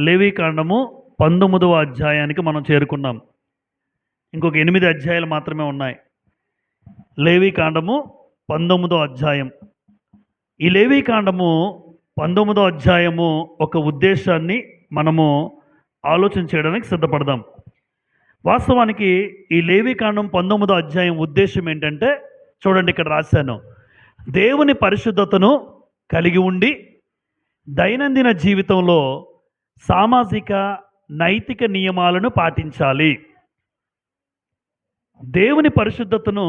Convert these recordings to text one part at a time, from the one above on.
లేవీకాండము 19వ అధ్యాయానికి మనం చేరుకున్నాం. ఇంకొక 8 అధ్యాయాలు మాత్రమే ఉన్నాయి. లేవీకాండము 19వ అధ్యాయం. ఈ లేవీకాండము 19వ అధ్యాయము ఒక ఉద్దేశాన్ని మనము ఆలోచన చేయడానికి సిద్ధపడదాం. వాస్తవానికి ఈ లేవీకాండం 19వ అధ్యాయం ఉద్దేశం ఏంటంటే, చూడండి ఇక్కడ రాశాను, దేవుని పరిశుద్ధతను కలిగి ఉండి దైనందిన జీవితంలో సామాజిక నైతిక నియమాలను పాటించాలి. దేవుని పరిశుద్ధతను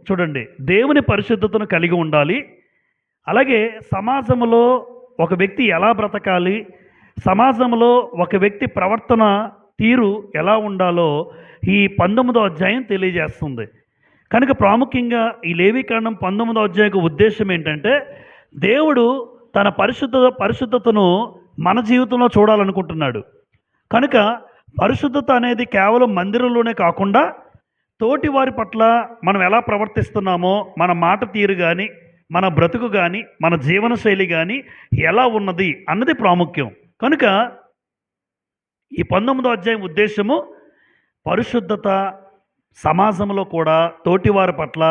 చూడండి, దేవుని పరిశుద్ధతను కలిగి ఉండాలి. అలాగే సమాజంలో ఒక వ్యక్తి ఎలా బ్రతకాలి, సమాజంలో ఒక వ్యక్తి ప్రవర్తన తీరు ఎలా ఉండాలో ఈ 19వ అధ్యాయం తెలియజేస్తుంది. కనుక ప్రాముఖ్యంగా ఈ లేవీకాండం 19వ అధ్యాయం ఉద్దేశం ఏంటంటే, దేవుడు తన పరిశుద్ధతను మన జీవితంలో చూడాలనుకుంటున్నాడు. కనుక పరిశుద్ధత అనేది కేవలం మందిరంలోనే కాకుండా తోటి వారి పట్ల మనం ఎలా ప్రవర్తిస్తున్నామో, మన మాట తీరు కానీ, మన బ్రతుకు కానీ, మన జీవన శైలి కానీ ఎలా ఉన్నది అన్నది ప్రాముఖ్యం. కనుక ఈ 19వ అధ్యాయం ఉద్దేశము పరిశుద్ధత, సమాజంలో కూడా తోటివారి పట్ల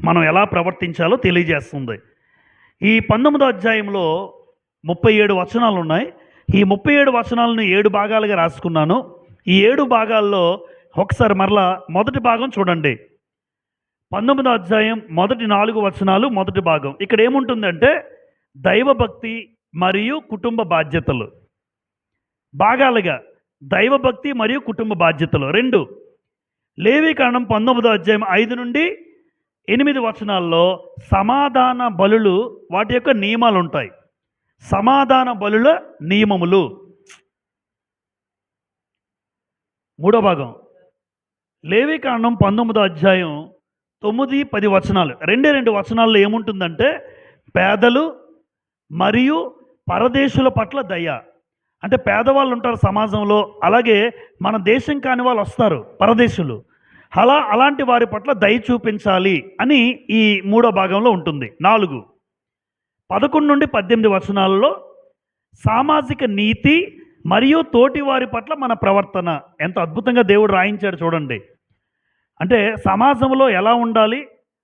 మనం ఎలా ప్రవర్తించాలో తెలియజేస్తుంది. ఈ 19వ అధ్యాయంలో 37 వచనాలు ఉన్నాయి. ఈ 37 వచనాలను 7 భాగాలుగా రాసుకున్నాను. ఈ 7 భాగాల్లో ఒకసారి మరలా మొదటి భాగం చూడండి. 19వ అధ్యాయం మొదటి 4 వచనాలు మొదటి భాగం. ఇక్కడ ఏముంటుందంటే, దైవభక్తి మరియు కుటుంబ బాధ్యతలు. భాగాలుగా దైవభక్తి మరియు కుటుంబ బాధ్యతలు 2. లేవీకాండం 19వ అధ్యాయం 5 నుండి 8 వచనాల్లో సమాధాన బలులు, వాటి యొక్క నియమాలు ఉంటాయి. సమాధాన బలుల నియమములు. 3వ భాగం లేవీకాండం 19వ అధ్యాయం 9-10 వచనాలు. 2 వచనాల్లో ఏముంటుందంటే, పేదలు మరియు పరదేశుల పట్ల దయ. అంటే పేదవాళ్ళు ఉంటారు సమాజంలో, అలాగే మన దేశం కాని వాళ్ళు వస్తారు పరదేశులు, అలాంటి వారి పట్ల దయ చూపించాలి అని ఈ 3వ భాగంలో ఉంటుంది. 4, 11 నుండి 18 వచనాలలో సామాజిక నీతి మరియు తోటి వారి పట్ల మన ప్రవర్తన. ఎంత అద్భుతంగా దేవుడు రాయించాడు చూడండి. అంటే సమాజంలో ఎలా ఉండాలి,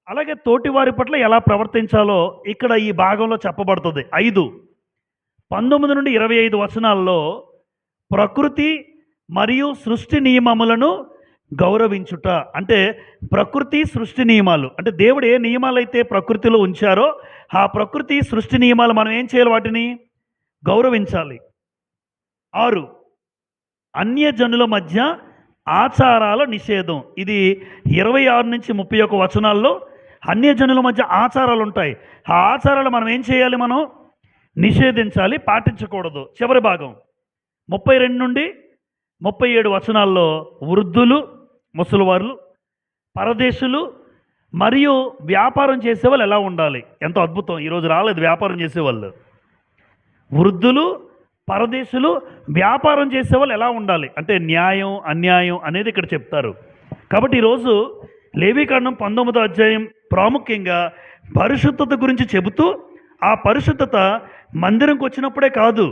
అలాగే తోటి వారి పట్ల ఎలా ప్రవర్తించాలో ఇక్కడ ఈ భాగంలో చెప్పబడుతుంది. 5, 19 నుండి 25 వచనాల్లో ప్రకృతి మరియు సృష్టి నియమములను గౌరవించుట. అంటే ప్రకృతి సృష్టి నియమాలు, అంటే దేవుడు ఏ నియమాలు అయితే ప్రకృతిలో ఉంచారో ఆ ప్రకృతి సృష్టి నియమాలు మనం ఏం చేయాలి, వాటిని గౌరవించాలి. 6, అన్యజనుల మధ్య ఆచారాల నిషేధం. ఇది 26 నుంచి 31 వచనాల్లో అన్యజనుల మధ్య ఆచారాలు ఉంటాయి. ఆ ఆచారాలు మనం ఏం చేయాలి, మనం నిషేధించాలి, పాటించకూడదు. చివరి భాగం 32 నుండి 37 వచనాల్లో వృద్ధులు, ముసలివారు, పరదేశులు మరియు వ్యాపారం చేసేవాళ్ళు ఎలా ఉండాలి. ఎంతో అద్భుతం, ఈరోజు రాలేదు వ్యాపారం చేసేవాళ్ళు. వృద్ధులు, పరదేశులు, వ్యాపారం చేసేవాళ్ళు ఎలా ఉండాలి అంటే న్యాయం అన్యాయం అనేది ఇక్కడ చెప్తారు. కాబట్టి ఈరోజు లేవీకాండం 19వ అధ్యాయం ప్రాముఖ్యంగా పరిశుద్ధత గురించి చెబుతూ, ఆ పరిశుద్ధత మందిరంకి వచ్చినప్పుడే కాదు,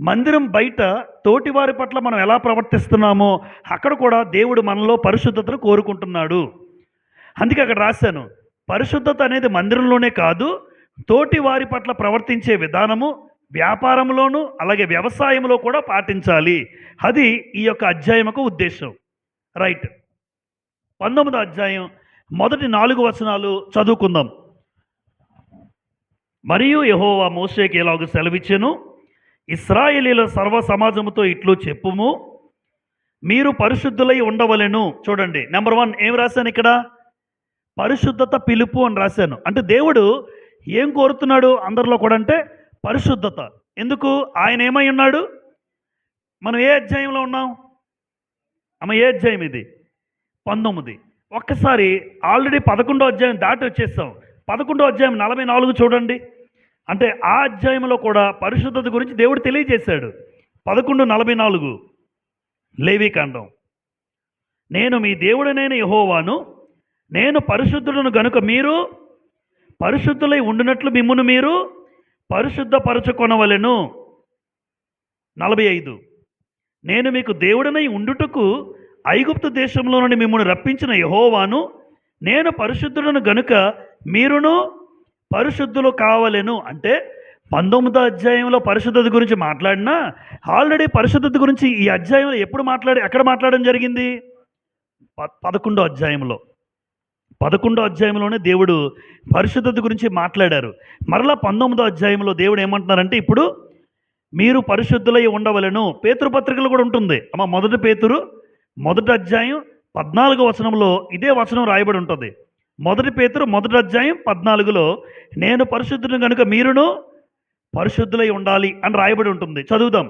మందిరం బయట తోటివారి పట్ల మనం ఎలా ప్రవర్తిస్తున్నామో అక్కడ కూడా దేవుడు మనలో పరిశుద్ధతను కోరుకుంటున్నాడు. అందుకే అక్కడ రాశాను, పరిశుద్ధత అనేది మందిరంలోనే కాదు, తోటి వారి పట్ల ప్రవర్తించే విధానము వ్యాపారంలోనూ అలాగే వ్యవసాయంలో కూడా పాటించాలి. అది ఈ యొక్క అధ్యాయం యొక్క ఉద్దేశం. రైట్. 19వ అధ్యాయం మొదటి 4 వచనాలు చదువుకుందాం. మరియు యెహోవా మోషేకి ఇలాగ సెలవిచ్చెను, ఇశ్రాయేలీయుల సర్వ సమాజముతో ఇట్లు చెప్పుము, మీరు పరిశుద్ధులై ఉండవలెను. చూడండి, నెంబర్ 1 ఏం రాశాను ఇక్కడ, పరిశుద్ధత పిలుపు అని రాశాను. అంటే దేవుడు ఏం కోరుతున్నాడు అందరిలో కూడా అంటే పరిశుద్ధత. ఎందుకు, ఆయన ఏమై ఉన్నాడు. మనం ఏ అధ్యాయంలో ఉన్నాం ఏ అధ్యాయం ఇది, 19. ఒక్కసారి ఆల్రెడీ 11వ అధ్యాయం దాటి వచ్చేస్తాం. 11వ అధ్యాయం 44 చూడండి. అంటే ఆ అధ్యాయంలో కూడా పరిశుద్ధత గురించి దేవుడు తెలియజేశాడు. 11:44 లేవీకాండం. నేను మీ దేవుడనైన యెహోవాను, నేను పరిశుద్ధులను గనుక మీరు పరిశుద్ధులై ఉండినట్లు మిమ్మును మీరు పరిశుద్ధపరచుకొనవలెను. 45 నేను మీకు దేవుడనై ఉండుటకు ఐగుప్తు దేశంలో నుండి మిమ్మల్ని రప్పించిన యెహోవాను, నేను పరిశుద్ధులను గనుక మీరును పరిశుద్ధులు కావలెను. అంటే 19వ అధ్యాయంలో పరిశుద్ధత గురించి మాట్లాడినా ఆల్రెడీ పరిశుద్ధత గురించి ఈ అధ్యాయంలో ఎక్కడ మాట్లాడడం జరిగింది? 11వ అధ్యాయంలో. 11వ అధ్యాయంలోనే దేవుడు పరిశుద్ధత గురించి మాట్లాడారు. మరలా 19వ అధ్యాయంలో దేవుడు ఏమంటున్నారంటే, ఇప్పుడు మీరు పరిశుద్ధులై ఉండవలెను. పేతురు పత్రికలో కూడా ఉంటుంది అమ్మ. మొదటి పేతురు 1వ అధ్యాయం 14వ వచనంలో ఇదే వచనం రాయబడి ఉంటుంది. మొదటి పేతురు 1వ అధ్యాయం 14లో నేను పరిశుద్ధుని కనుక మీరును పరిశుద్ధులై ఉండాలి అని రాయబడి ఉంటుంది. చదువుదాం.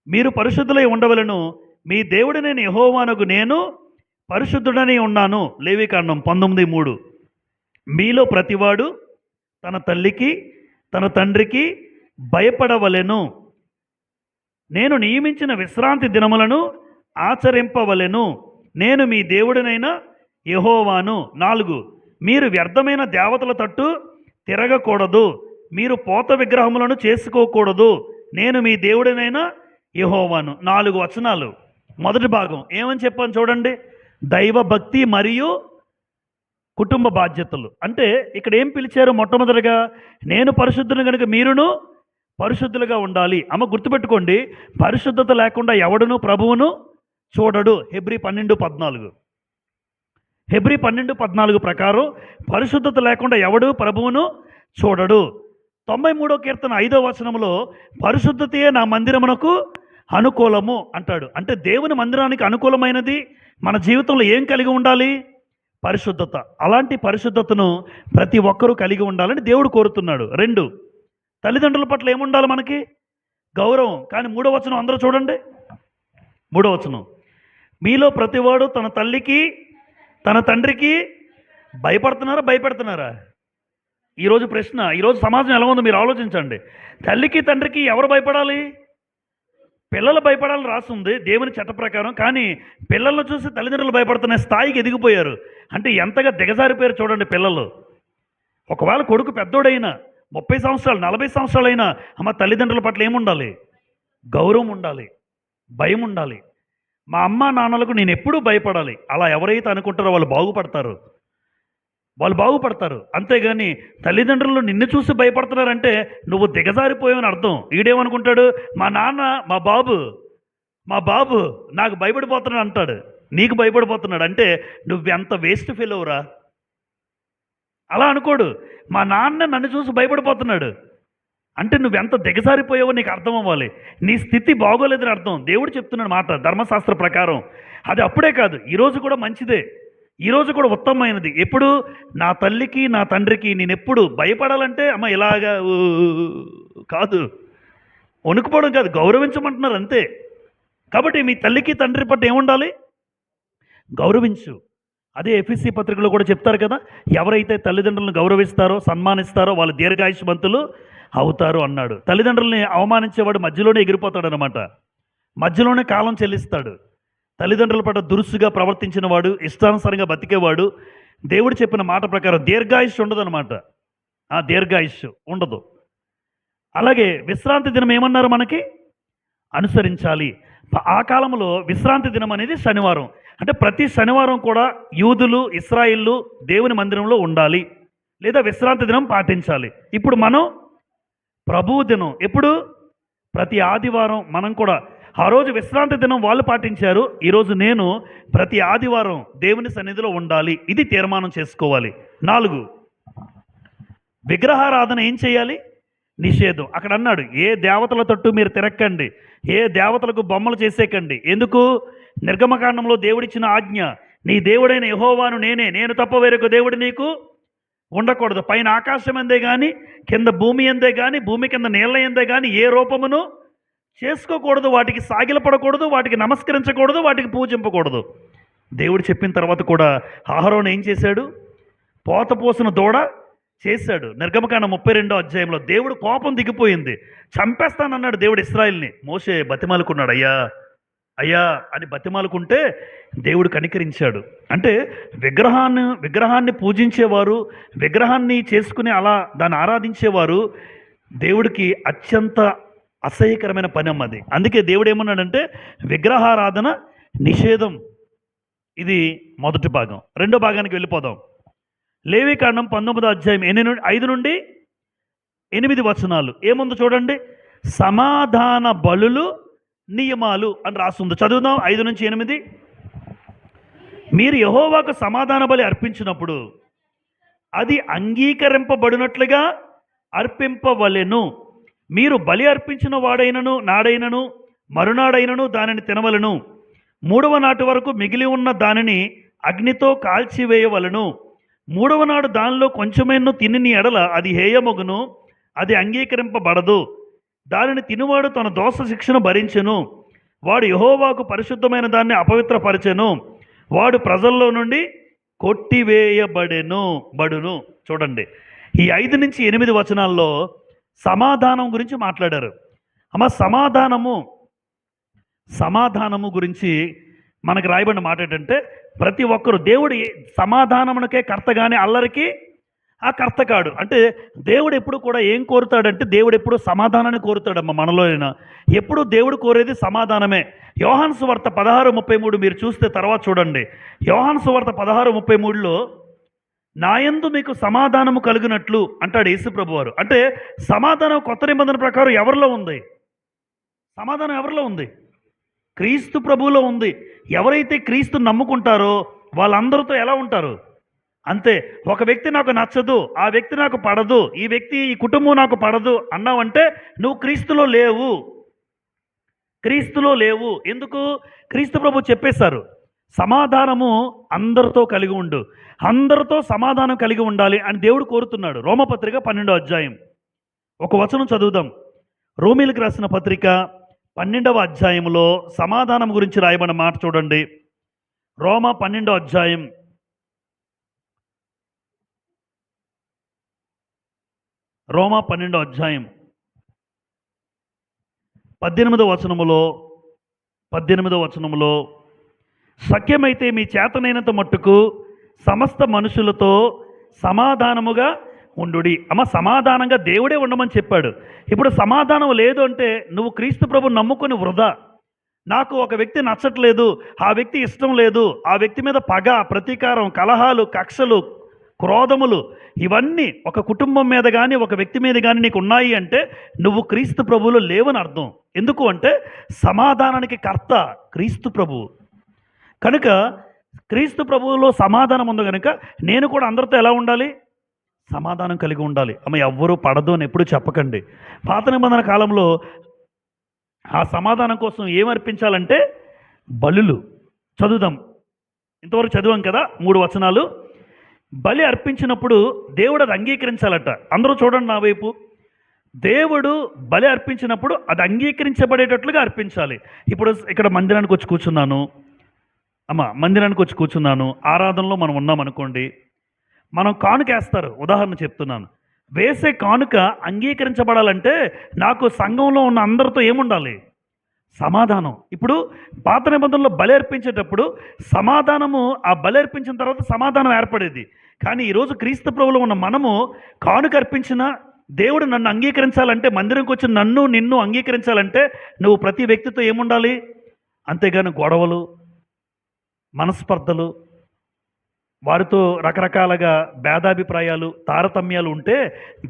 మీరు పరిశుద్ధులై ఉండవలను, మీ దేవుడినైన యెహోవానగు నేను పరిశుద్ధుడని ఉన్నాను. లేవికాండం 19:3. మీలో ప్రతివాడు తన తల్లికి తన తండ్రికి భయపడవలెను, నేను నియమించిన విశ్రాంతి దినములను ఆచరింపవలెను, నేను మీ దేవుడినైన యెహోవాను. 4. మీరు వ్యర్థమైన దేవతల తట్టు తిరగకూడదు, మీరు పోత విగ్రహములను చేసుకోకూడదు, నేను మీ దేవుడినైన యెహోవాను. 4 వచనాలు. మొదటి భాగం ఏమని చెప్పాను చూడండి. దైవ భక్తి మరియు కుటుంబ బాధ్యతలు. అంటే ఇక్కడ ఏం పిలిచారు? మొట్టమొదటిగా నేను పరిశుద్ధుని కనుక మీరును పరిశుద్ధులుగా ఉండాలి. అమ్మ గుర్తుపెట్టుకోండి, పరిశుద్ధత లేకుండా ఎవడును ప్రభువును చూడడు. హెబ్రీ 12:14. హెబ్రీ 12:14 ప్రకారం పరిశుద్ధత లేకుండా ఎవడు ప్రభువును చూడడు. 93వ కీర్తన 5వ వచనంలో పరిశుద్ధతయే నా మందిరమునకు అనుకూలము అంటాడు. అంటే దేవుని మందిరానికి అనుకూలమైనది మన జీవితంలో ఏం కలిగి ఉండాలి? పరిశుద్ధత. అలాంటి పరిశుద్ధతను ప్రతి ఒక్కరూ కలిగి ఉండాలని దేవుడు కోరుతున్నాడు. 2, తల్లిదండ్రుల పట్ల ఏముండాలి మనకి? గౌరవం. కానీ 3వ వచనం అందరూ చూడండి. 3వ వచనం, మీలో ప్రతివాడు తన తల్లికి తన తండ్రికి భయపెడుతున్నారా? ఈరోజు ప్రశ్న, ఈరోజు సమాజం ఎలా ఉందో మీరు ఆలోచించండి. తల్లికి తండ్రికి ఎవరు భయపడాలి? పిల్లలు భయపడాలని రాస్తుంది దేవుని చట్ట ప్రకారం. కానీ పిల్లలను చూసి తల్లిదండ్రులు భయపడుతున్న స్థాయికి ఎదిగిపోయారు. అంటే ఎంతగా దిగజారిపోయారు చూడండి పిల్లలు. ఒకవేళ కొడుకు పెద్దోడైనా 30 సంవత్సరాలు 40 సంవత్సరాలైనా అమ్మ తల్లిదండ్రుల పట్ల ఏముండాలి? గౌరవం ఉండాలి, భయం ఉండాలి. మా అమ్మ నాన్నలకు నేను ఎప్పుడూ భయపడాలి. అలా ఎవరైతే అనుకుంటారో వాళ్ళు బాగుపడతారు. అంతేగాని తల్లిదండ్రులు నిన్ను చూసి భయపడుతున్నారంటే నువ్వు దిగజారిపోయావని అర్థం. ఈడేమనుకుంటాడు? మా నాన్న మా బాబు నాకు భయపడిపోతున్నాడు అంటాడు. నీకు భయపడిపోతున్నాడు అంటే నువ్వెంత వేస్ట్ ఫీల్ అవురా. అలా అనుకోడు. మా నాన్న నన్ను చూసి భయపడిపోతున్నాడు అంటే నువ్వెంత దిగజారిపోయావో నీకు అర్థం అవ్వాలి. నీ స్థితి బాగోలేదని అర్థం. దేవుడు చెప్తున్నాడు మాట ధర్మశాస్త్ర ప్రకారం. అది అప్పుడే కాదు, ఈరోజు కూడా మంచిదే, ఈరోజు కూడా ఉత్తమమైనది. ఎప్పుడు? నా తల్లికి నా తండ్రికి నేను ఎప్పుడు భయపడాలంటే అమ్మ ఇలాగా కాదు, వణుకుపోవడం కాదు, గౌరవించమంటున్నారు అంతే. కాబట్టి మీ తల్లికి తండ్రి పట్ల ఏముండాలి? గౌరవించు. అదే ఎఫెసీ పత్రికలో కూడా చెప్తారు కదా, ఎవరైతే తల్లిదండ్రులను గౌరవిస్తారో సన్మానిస్తారో వాళ్ళు దీర్ఘాయుష్మంతులు అవుతారు అన్నాడు. తల్లిదండ్రుల్ని అవమానించేవాడు మధ్యలోనే ఎగిరిపోతాడు అనమాట, మధ్యలోనే కాలం చెల్లిస్తాడు. తల్లిదండ్రుల పట్ల దురుసుగా ప్రవర్తించిన వాడు, ఇష్టానుసారంగా బతికేవాడు దేవుడు చెప్పిన మాట ప్రకారం దీర్ఘాయుష్షు ఉండదు అనమాట. ఆ దీర్ఘాయుష్షు ఉండదు. అలాగే విశ్రాంతి దినం ఏమన్నారు మనకి? అనుసరించాలి. ఆ కాలంలో విశ్రాంతి దినం అనేది శనివారం. అంటే ప్రతి శనివారం కూడా యూదులు ఇశ్రాయేళ్ళు దేవుని మందిరంలో ఉండాలి, లేదా విశ్రాంతి దినం పాటించాలి. ఇప్పుడు మనం ప్రభువు దినం ఎప్పుడు? ప్రతి ఆదివారం మనం కూడా ఆ రోజు విశ్రాంతి దినం వాళ్ళు పాటించారు. ఈరోజు నేను ప్రతి ఆదివారం దేవుని సన్నిధిలో ఉండాలి. ఇది తీర్మానం చేసుకోవాలి. 4, విగ్రహారాధన ఏం చేయాలి? నిషేధం. అక్కడ అన్నాడు, ఏ దేవతల తట్టు మీరు తిరక్కండి, ఏ దేవతలకు బొమ్మలు చేసేకండి. ఎందుకు? నిర్గమకాండంలో దేవుడిచ్చిన ఆజ్ఞ, నీ దేవుడైన యెహోవాను నేను తప్ప వేరొక దేవుడు నీకు ఉండకూడదు. పైన ఆకాశం ఎందే కానీ కింద భూమి ఎందే కానీ భూమి కింద నీళ్ళ ఎందే కానీ ఏ రూపమును చేసుకోకూడదు, వాటికి సాగిలపడకూడదు, వాటికి నమస్కరించకూడదు, వాటికి పూజింపకూడదు. దేవుడు చెప్పిన తర్వాత కూడా అహరోను ఏం చేశాడు? పోత పోసిన దూడ చేశాడు. నిర్గమకాండం 32వ అధ్యాయంలో దేవుడు కోపం దిగిపోయింది, చంపేస్తానన్నాడు దేవుడు ఇశ్రాయేల్ని. మోషే బతిమాలుకున్నాడు, అయ్యా అని బతిమాలుకుంటే దేవుడు కనికరించాడు. అంటే విగ్రహాన్ని పూజించేవారు, విగ్రహాన్ని చేసుకుని అలా దాన్ని ఆరాధించేవారు దేవుడికి అత్యంత అసహ్యకరమైన పని అమ్మ అది. అందుకే దేవుడు ఏమన్నాడంటే విగ్రహారాధన నిషేధం. ఇది మొదటి భాగం. రెండో భాగానికి వెళ్ళిపోదాం. లేవికాండం 19వ అధ్యాయం 5 నుండి 8 వచనాలు ఏముందో చూడండి. సమాధాన బలులు నియమాలు అని రాస్తుంది. చదువుదాం 5 నుంచి 8. మీరు యెహోవాకు సమాధాన బలి అర్పించినప్పుడు అది అంగీకరింపబడినట్లుగా అర్పింపవలెను. మీరు బలి అర్పించిన వాడైనను నాడైనను మరునాడైనను దానిని తినవలను. 3వ నాటి వరకు మిగిలి ఉన్న దానిని అగ్నితో కాల్చివేయవలను. 3వ నాడు దానిలో కొంచెమైనా తిని ఎడల అది హేయమగును, అది అంగీకరింపబడదు. దానిని తినువాడు తన దోష శిక్షను భరించెను. వాడు యెహోవాకు పరిశుద్ధమైన దాన్ని అపవిత్రపరిచెను. వాడు ప్రజల్లో నుండి బడును. చూడండి, ఈ 5 నుంచి 8 వచనాల్లో సమాధానం గురించి మాట్లాడారు. అమ్మ, సమాధానము గురించి మనకు రాయబడిన మాట ఏంటంటే ప్రతి ఒక్కరు దేవుడు సమాధానమునకే కర్త కానీ అల్లరికి ఆ కర్త కాడు. అంటే దేవుడు ఎప్పుడు కూడా ఏం కోరుతాడంటే దేవుడు ఎప్పుడు సమాధానాన్ని కోరుతాడమ్మ. మనలో అయినా ఎప్పుడు దేవుడు కోరేది సమాధానమే. యోహాను సువార్త 16:33 మీరు చూస్తే తర్వాత చూడండి. యోహాను సువార్త 16:33లో నాయందు మీకు సమాధానము కలిగినట్లు అంటాడు యేసు ప్రభువారు. అంటే సమాధానం కొత్త నిబంధన ప్రకారం ఎవరిలో ఉంది? సమాధానం ఎవరిలో ఉంది? క్రీస్తు ప్రభువులో ఉంది. ఎవరైతే క్రీస్తు నమ్ముకుంటారో వాళ్ళందరితో ఎలా ఉంటారు? అంతే. ఒక వ్యక్తి నాకు నచ్చదు, ఆ వ్యక్తి నాకు పడదు, ఈ కుటుంబం నాకు పడదు అన్నావంటే నువ్వు క్రీస్తులో లేవు. క్రీస్తులో లేవు. ఎందుకు? క్రీస్తు ప్రభు చెప్పేశారు సమాధానము అందరితో కలిగి ఉండు, అందరితో సమాధానం కలిగి ఉండాలి అని దేవుడు కోరుతున్నాడు. రోమపత్రిక 12వ అధ్యాయం ఒక వచనం చదువుదాం. రోమీలకు రాసిన పత్రిక 12వ అధ్యాయంలో సమాధానం గురించి రాయబడిన మాట చూడండి. రోమ 12వ అధ్యాయం 18వ వచనములో సఖ్యమైతే మీ చేతనైనంత మట్టుకు సమస్త మనుషులతో సమాధానముగా ఉండుడి. అమ్మ, సమాధానంగా దేవుడే ఉండమని చెప్పాడు. ఇప్పుడు సమాధానం లేదు అంటే నువ్వు క్రీస్తు ప్రభుని నమ్ముకొని వృధా. నాకు ఒక వ్యక్తి నచ్చట్లేదు, ఆ వ్యక్తి ఇష్టం లేదు, ఆ వ్యక్తి మీద పగ, ప్రతీకారం, కలహాలు, కక్షలు, క్రోధములు ఇవన్నీ ఒక కుటుంబం మీద కానీ ఒక వ్యక్తి మీద కానీ నీకు ఉన్నాయి అంటే నువ్వు క్రీస్తు ప్రభువులో లేవని అర్థం. ఎందుకు అంటే సమాధానానికి కర్త క్రీస్తు ప్రభువు కనుక, క్రీస్తు ప్రభువులో సమాధానం ఉంది కనుక నేను కూడా అందరితో ఎలా ఉండాలి? సమాధానం కలిగి ఉండాలి. అమ్మ, ఎవ్వరూ పడదు అని ఎప్పుడు చెప్పకండి. పాత నిబంధన కాలంలో ఆ సమాధానం కోసం ఏమర్పించాలంటే బలులు. చదువుదాం, ఇంతవరకు చదివాం కదా 3 వచనాలు. బలి అర్పించినప్పుడు దేవుడు అది అంగీకరించాలట. అందరూ చూడండి నా వైపు. దేవుడు బలి అర్పించినప్పుడు అది అంగీకరించబడేటట్లుగా అర్పించాలి. ఇప్పుడు ఇక్కడ మందిరానికి వచ్చి కూర్చున్నాను, ఆరాధనలో మనం ఉన్నాం అనుకోండి, మనం కానుకేస్తారు. ఉదాహరణ చెప్తున్నాను. వేసే కానుక అంగీకరించబడాలంటే నాకు సంఘంలో ఉన్న అందరితో ఏముండాలి? సమాధానం. ఇప్పుడు పాత నిబంధనలో బలి అర్పించేటప్పుడు సమాధానము, ఆ బలి అర్పించిన తర్వాత సమాధానం ఏర్పడేది. కానీ ఈరోజు క్రీస్తు ప్రభువులో ఉన్న మనము కానుక అర్పించిన దేవుడు నన్ను అంగీకరించాలంటే, మందిరంకి వచ్చి నిన్ను అంగీకరించాలంటే నువ్వు ప్రతి వ్యక్తితో ఏముండాలి? అంతేగాని గొడవలు, మనస్పర్ధలు, వారితో రకరకాలుగా భేదాభిప్రాయాలు, తారతమ్యాలు ఉంటే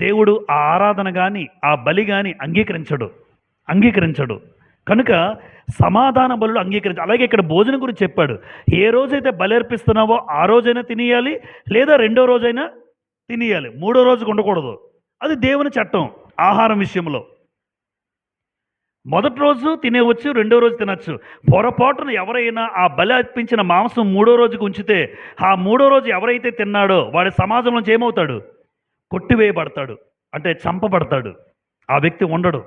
దేవుడు ఆ ఆరాధన కానీ ఆ బలి కానీ అంగీకరించడు. కనుక సమాధాన బలులు అలాగే ఇక్కడ భోజనం గురించి చెప్పాడు. ఏ రోజైతే బలి అర్పిస్తున్నావో ఆ రోజైనా తినేయాలి, లేదా 2వ రోజైనా తినేయాలి, 3వ రోజుకు ఉండకూడదు. అది దేవుని చట్టం. ఆహారం విషయంలో మొదటి రోజు తినేవచ్చు, 2వ రోజు తినచ్చు. పొరపాటున ఎవరైనా ఆ బలి అర్పించిన మాంసం 3వ రోజుకు ఉంచితే ఆ 3వ రోజు ఎవరైతే తిన్నాడో వాడి సమాజంలోంచి ఏమవుతాడు? కొట్టివేయబడతాడు, అంటే చంపబడతాడు. ఆ వ్యక్తి ఉండడు.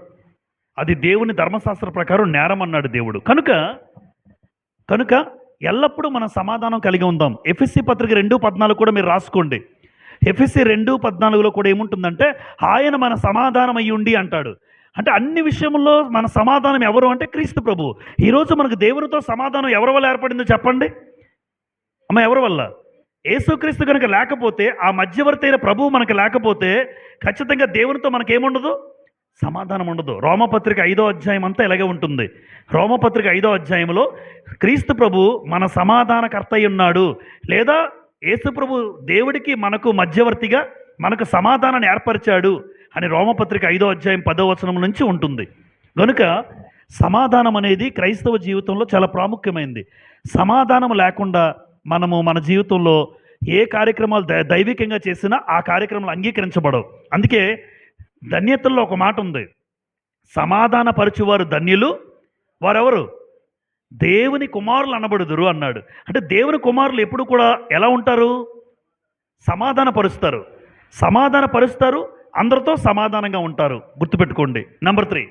అది దేవుని ధర్మశాస్త్ర ప్రకారం నేరం అన్నాడు దేవుడు. కనుక ఎల్లప్పుడూ మనం సమాధానం కలిగి ఉందాం. ఎఫెసీ పత్రిక 2:14 కూడా మీరు రాసుకోండి. ఎఫెసీ 2:14లో కూడా ఏముంటుందంటే ఆయన మన సమాధానం అయ్యుండి అంటాడు. అంటే అన్ని విషయంలో మన సమాధానం ఎవరు అంటే క్రీస్తు ప్రభు. ఈరోజు మనకు దేవునితో సమాధానం ఎవరి వల్ల ఏర్పడిందో చెప్పండి అమ్మ? ఎవరి వల్ల? యేసుక్రీస్తు కనుక లేకపోతే, ఆ మధ్యవర్తి అయిన ప్రభువు మనకు లేకపోతే ఖచ్చితంగా దేవునితో మనకేముండదు? సమాధానం ఉండదు. రోమపత్రిక 5వ అధ్యాయం అంతా ఇలాగే ఉంటుంది. రోమపత్రిక 5వ అధ్యాయంలో క్రీస్తు ప్రభు మన సమాధానకర్త అయి ఉన్నాడు, లేదా యేసు ప్రభు దేవుడికి మనకు మధ్యవర్తిగా మనకు సమాధానాన్ని ఏర్పరిచాడు అని రోమపత్రిక 5వ అధ్యాయం 10వ వచనం నుంచి ఉంటుంది. కనుక సమాధానం అనేది క్రైస్తవ జీవితంలో చాలా ప్రాముఖ్యమైనది. సమాధానం లేకుండా మనము మన జీవితంలో ఏ కార్యక్రమాలు దైవికంగా చేసినా ఆ కార్యక్రమాలు అంగీకరించబడవు. అందుకే ధన్యతల్లో ఒక మాట ఉంది, సమాధానపరచువారు ధన్యులు, వారెవరు? దేవుని కుమారులు అనబడుదురు అన్నాడు. అంటే దేవుని కుమారులు ఎప్పుడు కూడా ఎలా ఉంటారు? సమాధానపరుస్తారు, సమాధానపరుస్తారు, అందరితో సమాధానంగా ఉంటారు. గుర్తుపెట్టుకోండి. నెంబర్ 3,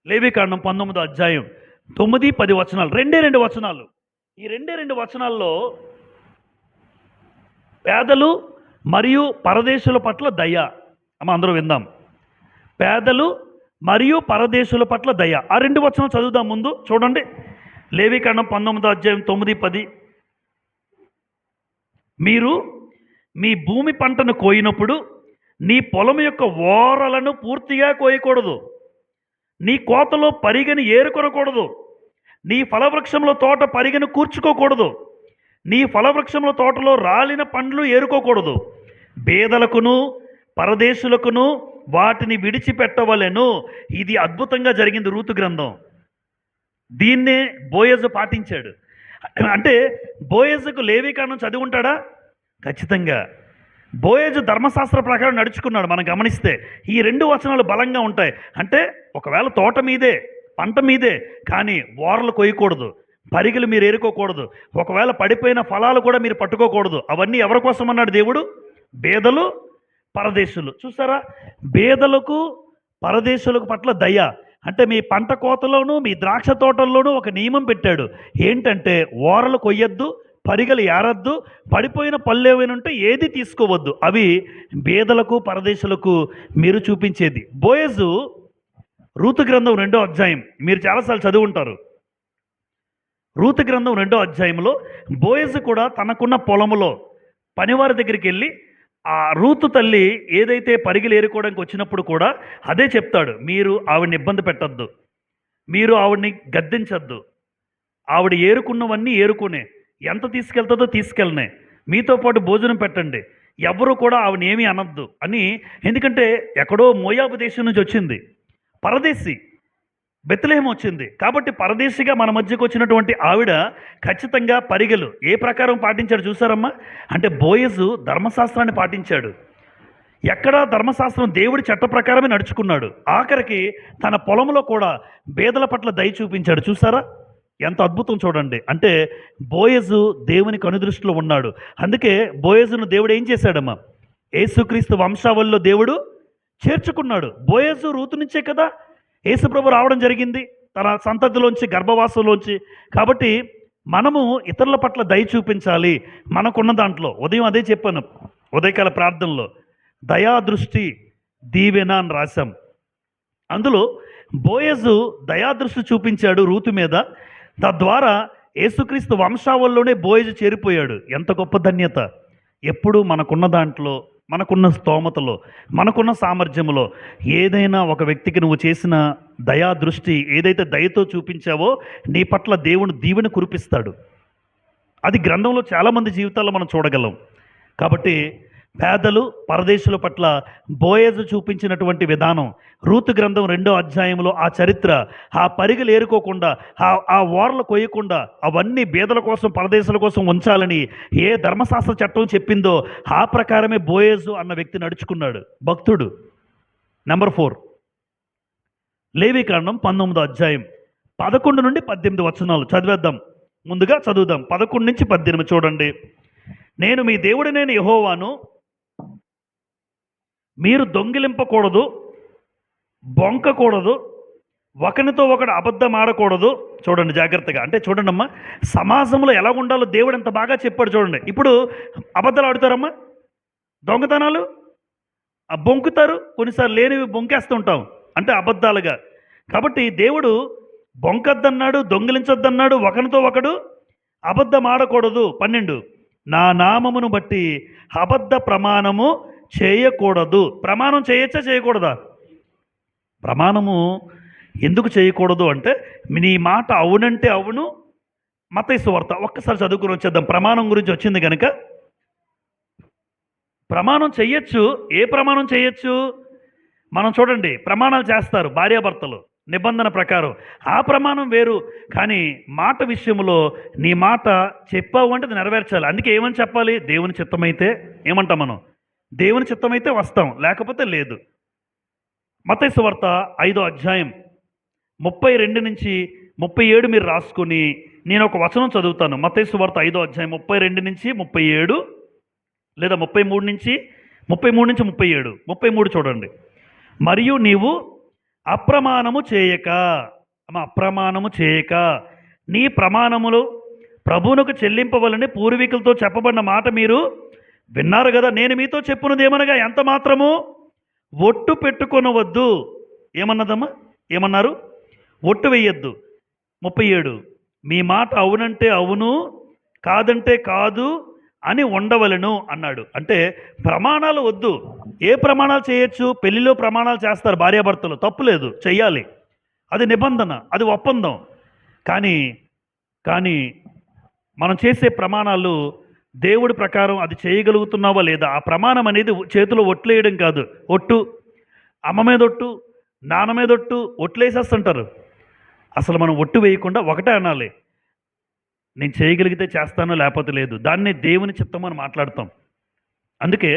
లేవికాండం 19వ అధ్యాయం 9, 10 వచనాలు, రెండు వచనాలు. ఈ రెండు వచనాల్లో పేదలు మరియు పరదేశుల పట్ల దయ. అమ్మ అందరూ విందాం. పేదలు మరియు పరదేశుల పట్ల దయ. ఆ 2 వచనాలు చదువుదాం. ముందు చూడండి, లేవికాండం 19వ అధ్యాయం 9, 10. మీరు మీ భూమి పంటను కోయినప్పుడు నీ పొలం యొక్క ఓరలను పూర్తిగా కోయకూడదు, నీ కోతలో పరిగెని ఏరుకొనకూడదు, నీ ఫలవృక్షంలో తోట పరిగెను కూర్చుకోకూడదు, నీ ఫలవృక్షంలో తోటలో రాలిన పండ్లు ఏరుకోకూడదు. బేదలకును పరదేశులకును వాటిని విడిచిపెట్టవలెను. ఇది అద్భుతంగా జరిగింది రూతు గ్రంథం. దీన్నే బోయజు పాటించాడు. అంటే బోయజుకు లేవికాండం చదివి ఉంటాడా? ఖచ్చితంగా. బోయజు ధర్మశాస్త్ర ప్రకారం నడుచుకున్నాడు. మనం గమనిస్తే ఈ 2 వచనాలు బలంగా ఉంటాయి. అంటే ఒకవేళ తోట మీదే, పంట మీదే, కానీ ఓరలు కొయ్యకూడదు, పరిగెలు మీరు ఏరుకోకూడదు, ఒకవేళ పడిపోయిన ఫలాలు కూడా మీరు పట్టుకోకూడదు. అవన్నీ ఎవరి కోసం అన్నాడు దేవుడు? బేదలు, పరదేశులు. చూసారా, బేదలకు పరదేశులకు పట్ల దయ. అంటే మీ పంట కోతలోనూ మీ ద్రాక్ష తోటల్లోనూ ఒక నియమం పెట్టాడు. ఏంటంటే ఓరలు కొయ్యొద్దు, పరిగెలు ఏరద్దు, పడిపోయిన పళ్ళు ఏమైనా ఉంటే ఏది తీసుకోవద్దు. అవి బేదలకు పరదేశులకు మీరు చూపించేది. బోయజు రూతు గ్రంథం 2వ అధ్యాయం మీరు చాలాసార్లు చదివి ఉంటారు. రూతు గ్రంథం 2వ అధ్యాయంలో బోయజు కూడా తనకున్న పొలములో పనివారి దగ్గరికి వెళ్ళి ఆ రూతు తల్లి ఏదైతే పరిగెలు ఏరుకోవడానికి వచ్చినప్పుడు కూడా అదే చెప్తాడు, మీరు ఆవిడని ఇబ్బంది పెట్టద్దు, మీరు ఆవిడని గద్దించద్దు, ఆవిడ ఏరుకున్నవన్నీ ఏరుకునే, ఎంత తీసుకెళ్తుందో తీసుకెళ్ళనే, మీతో పాటు భోజనం పెట్టండి, ఎవరు కూడా ఆవిడని ఏమీ అనద్దు అని. ఎందుకంటే ఎక్కడో మోయాబు దేశం నుంచి వచ్చింది, పరదేశి, బెత్లెహేం వచ్చింది. కాబట్టి పరదేశిగా మన మధ్యకు వచ్చినటువంటి ఆవిడ ఖచ్చితంగా పరిగెలు ఏ ప్రకారం పాటించాడు చూసారమ్మా? అంటే బోయజు ధర్మశాస్త్రాన్ని పాటించాడు. ఎక్కడా ధర్మశాస్త్రం దేవుడి చట్ట ప్రకారమే నడుచుకున్నాడు. ఆఖరికి తన పొలంలో కూడా బేదల పట్ల దయ చూపించాడు. చూసారా ఎంత అద్భుతం చూడండి. అంటే బోయజు దేవుని కనుదృష్టిలో ఉన్నాడు. అందుకే బోయజును దేవుడు ఏం చేశాడమ్మా? యేసుక్రీస్తు వంశావళిలో దేవుడు చేర్చుకున్నాడు. బోయజు రూతు నుంచే కదా యేసుప్రభు రావడం జరిగింది, తన సంతతిలోంచి, గర్భవాసంలోంచి. కాబట్టి మనము ఇతరుల పట్ల దయ చూపించాలి. మనకున్న దాంట్లో ఉదయం అదే చెప్పాను ఉదయకాల ప్రార్థనలో, దయాదృష్టి దీవెన అని రాశాం. అందులో బోయజు దయాదృష్టి చూపించాడు రూతు మీద. తద్వారా యేసుక్రీస్తు వంశావళిలోనే బోయజు చేరిపోయాడు. ఎంత గొప్ప ధన్యత! ఎప్పుడు మనకున్న దాంట్లో, మనకున్న స్తోమతలో, మనకున్న సామర్థ్యంలో ఏదైనా ఒక వ్యక్తికి నువ్వు చేసిన దయా దృష్టి, ఏదైతే దయతో చూపించావో నీ పట్ల దేవుని దీవెన కురిపిస్తాడు. అది గ్రంథంలో చాలామంది జీవితాల్లో మనం చూడగలం. కాబట్టి పేదలు పరదేశుల పట్ల బోయజు చూపించినటువంటి విధానం, రూతు గ్రంథం 2వ అధ్యాయంలో ఆ చరిత్ర, ఆ పరిగెలు ఏరుకోకుండా, ఆ ఓర్లు కొయ్యకుండా అవన్నీ బేదల కోసం, పరదేశుల కోసం ఉంచాలని ఏ ధర్మశాస్త్ర చట్టం చెప్పిందో ఆ ప్రకారమే బోయజు అన్న వ్యక్తి నడుచుకున్నాడు, భక్తుడు. నెంబర్ 4, లేవికాండం 19వ అధ్యాయం 11 నుండి 18 వచనాలు చదివేద్దాం. ముందుగా చదువుదాం 11 నుంచి 18. చూడండి, నేను మీ దేవుడినైన యెహోవాను, మీరు దొంగిలింపకూడదు, బొంకకూడదు, ఒకరితో ఒకడు అబద్ధం ఆడకూడదు. చూడండి జాగ్రత్తగా. అంటే చూడండి అమ్మా, సమాజంలో ఎలా ఉండాలో దేవుడు ఎంత బాగా చెప్పాడు చూడండి. ఇప్పుడు అబద్ధాలు ఆడుతారమ్మా, దొంగతనాలు బొంకుతారు, కొన్నిసార్లు లేనివి బొంకేస్తుంటాం, అంటే అబద్ధాలుగా. కాబట్టి దేవుడు బొంకద్దన్నాడు, దొంగిలించొద్దన్నాడు, ఒకరితో ఒకడు అబద్ధం ఆడకూడదు. 12, నా నామమును బట్టి అబద్ధ ప్రమాణము చేయకూడదు. ప్రమాణం చేయొచ్చా చేయకూడదా? ప్రమాణము ఎందుకు చేయకూడదు అంటే, నీ మాట అవునంటే అవును. మత్తయి సువార్త ఒక్కసారి చదువుకుని వచ్చేద్దాం. ప్రమాణం గురించి వచ్చింది కనుక ప్రమాణం చెయ్యొచ్చు. ఏ ప్రమాణం చేయొచ్చు? మనం చూడండి, ప్రమాణాలు చేస్తారు భార్యాభర్తలు నిబంధన ప్రకారం. ఆ ప్రమాణం వేరు. కానీ మాట విషయంలో నీ మాట చెప్పావు అంటే అది నెరవేర్చాలి. అందుకే ఏమని చెప్పాలి? దేవుని చిత్తమైతే ఏమంటాం మనం? దేవుని చిత్తమైతే వస్తాం, లేకపోతే లేదు. మత్తయి సువార్త 5వ అధ్యాయం 32 నుంచి 37 మీరు రాసుకొని, నేను ఒక వచనం చదువుతాను. మత్తయి సువార్త 5వ అధ్యాయం 32 నుంచి 37, లేదా 33 నుంచి 37. 33 చూడండి. మరియు నీవు అప్రమాణము చేయక, అప్రమాణము చేయక నీ ప్రమాణములు ప్రభువునకు చెల్లింపవలని పూర్వీకులతో చెప్పబడిన మాట మీరు విన్నారు కదా. నేను మీతో చెప్పున్నదేమనగా ఎంత మాత్రము ఒట్టు పెట్టుకొనవద్దు. ఏమన్నదమ్మా? ఏమన్నారు? ఒట్టు వేయొద్దు. 37, మీ మాట అవునంటే అవును, కాదంటే కాదు అని ఉండవలను అన్నాడు. అంటే ప్రమాణాలు వద్దు. ఏ ప్రమాణాలు చేయొచ్చు? పెళ్లిలో ప్రమాణాలు చేస్తారు భార్యాభర్తలు, తప్పులేదు, చెయ్యాలి. అది నిబంధన, అది ఒప్పందం. కానీ కానీ మనం చేసే ప్రమాణాలు దేవుడి ప్రకారం అది చేయగలుగుతున్నావా లేదా? ఆ ప్రమాణం అనేది చేతిలో ఒట్లేయడం కాదు. ఒట్టు, అమ్మ మీద ఒట్టు, నాన్న మీద ఒట్టు, ఒట్లేసేస్తుంటారు. అసలు మనం ఒట్టు వేయకుండా ఒకటే అనాలి, నేను చేయగలిగితే చేస్తాను, లేకపోతే లేదు. దాన్ని దేవుని చిత్తం అని మాట్లాడతాం. అందుకే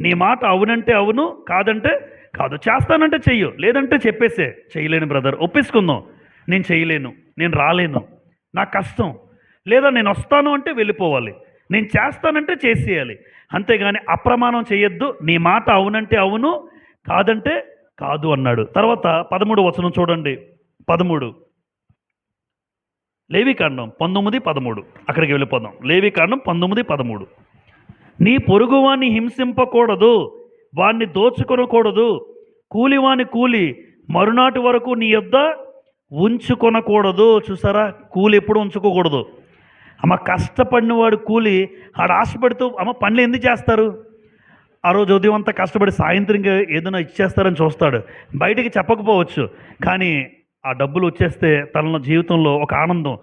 నీ మాట అవునంటే అవును, కాదంటే కాదు. చేస్తానంటే చెయ్యు, లేదంటే చెప్పేసే చేయలేను బ్రదర్, ఒప్పేసుకుందాం. నేను చేయలేను, నేను రాలేను, నా కష్టం, లేదా నేను వస్తాను అంటే వెళ్ళిపోవాలి, నేను చేస్తానంటే చేసేయాలి. అంతేగాని అప్రమాణం చేయొద్దు. నీ మాట అవునంటే అవును, కాదంటే కాదు అన్నాడు. తర్వాత 13 వచనం చూడండి. 13 లేవికాండం 19:13. అక్కడికి వెళ్ళిపోదాం. లేవికాండం 19:13. నీ పొరుగువాన్ని హింసింపకూడదు, వాణ్ణి దోచుకొనకూడదు, కూలివాని కూలి మరునాటి వరకు నీ యొద్ద ఉంచుకొనకూడదు. చూసారా, కూలి ఎప్పుడు ఉంచుకోకూడదు. అమ్మ కష్టపడిన వాడు కూలి ఆడ ఆశపడుతూ అమ్మ పనులు ఎందుకు చేస్తారు? ఆ రోజు ఉదయం అంతా కష్టపడి సాయంత్రం ఏదైనా ఇచ్చేస్తారని చూస్తాడు. బయటికి చెప్పకపోవచ్చు, కానీ ఆ డబ్బులు వచ్చేస్తే తన జీవితంలో ఒక ఆనందం.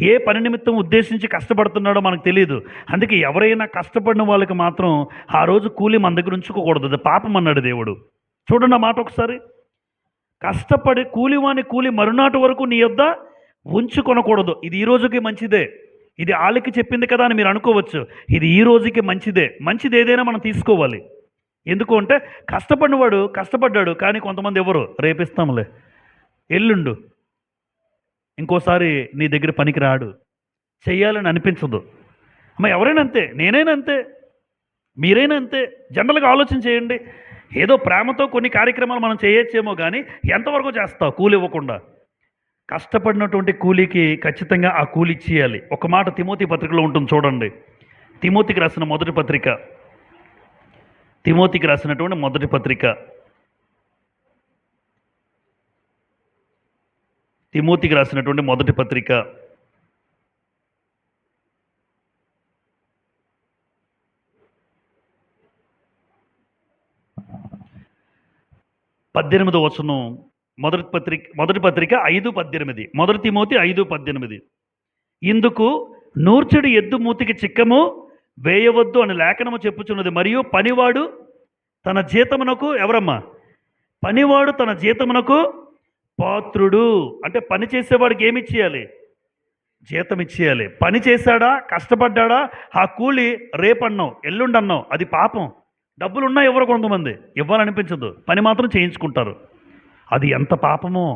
ఏ పని నిమిత్తం ఉద్దేశించి కష్టపడుతున్నాడో మనకు తెలియదు. అందుకే ఎవరైనా కష్టపడిన వాళ్ళకి మాత్రం ఆ రోజు కూలి మన దగ్గర ఉంచుకోకూడదు, అది పాపం అన్నాడు దేవుడు. చూడండి ఆ మాట ఒకసారి. కష్టపడి కూలివాని కూలి మరునాటి వరకు నీ యొద్ద ఉంచుకొనకూడదు. ఇది ఈ రోజుకి మంచిదే, ఇది వాళ్ళకి చెప్పింది కదా అని మీరు అనుకోవచ్చు. ఇది ఈ రోజుకి మంచిదే. మంచిది ఏదైనా మనం తీసుకోవాలి. ఎందుకు అంటే కష్టపడినవాడు కష్టపడ్డాడు, కానీ కొంతమంది ఎవరు రేపిస్తాంలే, ఎల్లుండు, ఇంకోసారి నీ దగ్గర పనికి రాడు, చెయ్యాలని అనిపించదు. అమ్మ ఎవరైనా అంతే, నేనైనా అంతే, మీరైనా అంతే. జనరల్గా ఆలోచన చేయండి. ఏదో ప్రేమతో కొన్ని కార్యక్రమాలు మనం చేయొచ్చేమో, కానీ ఎంతవరకు చేస్తావు కూలి ఇవ్వకుండా? కష్టపడినటువంటి కూలీకి ఖచ్చితంగా ఆ కూలి ఇచ్చేయాలి. ఒక మాట తిమోతి పత్రికలో ఉంటుంది చూడండి. తిమోతికి రాసిన మొదటి పత్రిక, తిమోతికి రాసినటువంటి మొదటి పత్రిక, తిమోతికి రాసినటువంటి మొదటి పత్రిక 18వ వచనం. మొదటి పత్రిక 5:18. మొదటి తిమోతి 5:18. ఇందుకు నూర్చుడి ఎద్దు మూతికి చిక్కము వేయవద్దు అని లేఖనము చెప్పుచున్నది. మరియు పనివాడు తన జీతమునకు, ఎవరమ్మా? పనివాడు తన జీతమునకు పాత్రుడు. అంటే పని చేసేవాడికి ఏమి ఇచ్చేయాలి? జీతం ఇచ్చేయాలి. పని చేశాడా, కష్టపడ్డాడా, ఆ కూలి రేపన్నావు, ఎల్లుండన్నావు, అది పాపం. డబ్బులు ఉన్నా ఎవరు కొంతమంది ఇవ్వాలనిపించదు, పని మాత్రం చేయించుకుంటారు. అది ఎంత పాపమో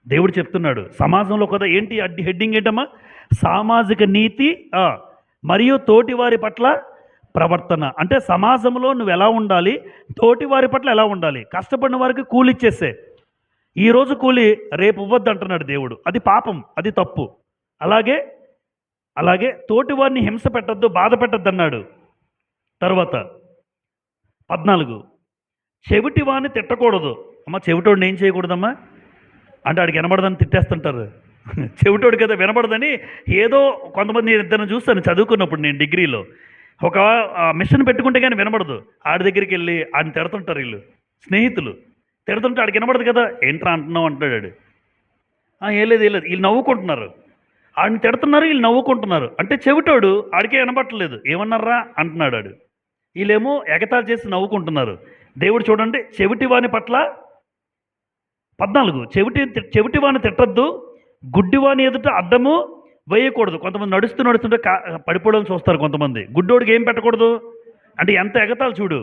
దేవుడు చెప్తున్నాడు. సమాజంలో కదా ఏంటి హెడ్డింగ్ ఏంటమ్మా? సామాజిక నీతి మరియు తోటివారి పట్ల ప్రవర్తన. అంటే సమాజంలో నువ్వు ఎలా ఉండాలి, తోటివారి పట్ల ఎలా ఉండాలి. కష్టపడిన వారికి కూలి ఇచ్చేసే, ఈరోజు కూలి రేపు ఇవ్వద్దు అంటున్నాడు దేవుడు. అది పాపం, అది తప్పు. అలాగే తోటివారిని హింస పెట్టద్దు, బాధ పెట్టద్దు అన్నాడు. తర్వాత 14, చెవిటి వాడిని తిట్టకూడదు. అమ్మ చెవిటోడిని ఏం చేయకూడదమ్మా అంటే ఆడికి వినబడదని తిట్టేస్తుంటారు. చెవిటోడు కదా వినబడదని. ఏదో కొంతమంది ఇద్దరిని చూస్తాను చదువుకున్నప్పుడు నేను డిగ్రీలో, ఒక మిషన్ పెట్టుకుంటే కానీ వినబడదు, ఆడి దగ్గరికి వెళ్ళి ఆయన తిడుతుంటారు. వీళ్ళు స్నేహితులు తిడుతుంటే ఆడికి వినబడదు కదా, ఏంట్రా అంటున్నావు అంటాడు ఆడు. ఏం లేదు ఏం లేదు, వీళ్ళు నవ్వుకుంటున్నారు, ఆడిని తిడుతున్నారు, వీళ్ళు నవ్వుకుంటున్నారు అంటే చెవిటోడు ఆడికే వినబట్టలేదు, ఏమన్నారా అంటున్నాడు ఆడు, వీళ్ళేమో ఎగతాళి చేసి నవ్వుకుంటున్నారు. దేవుడు చూడండి, చెవిటి వాని పట్ల 14 చెవిటి వాని తిట్టద్దు, గుడ్డివాని ఎదుట అడ్డము వేయకూడదు. కొంతమంది నడుస్తుంటే పడిపోవడం చూస్తారు కొంతమంది. గుడ్డోడికి ఏం పెట్టకూడదు అంటే ఎంత ఎగతాలు చూడు.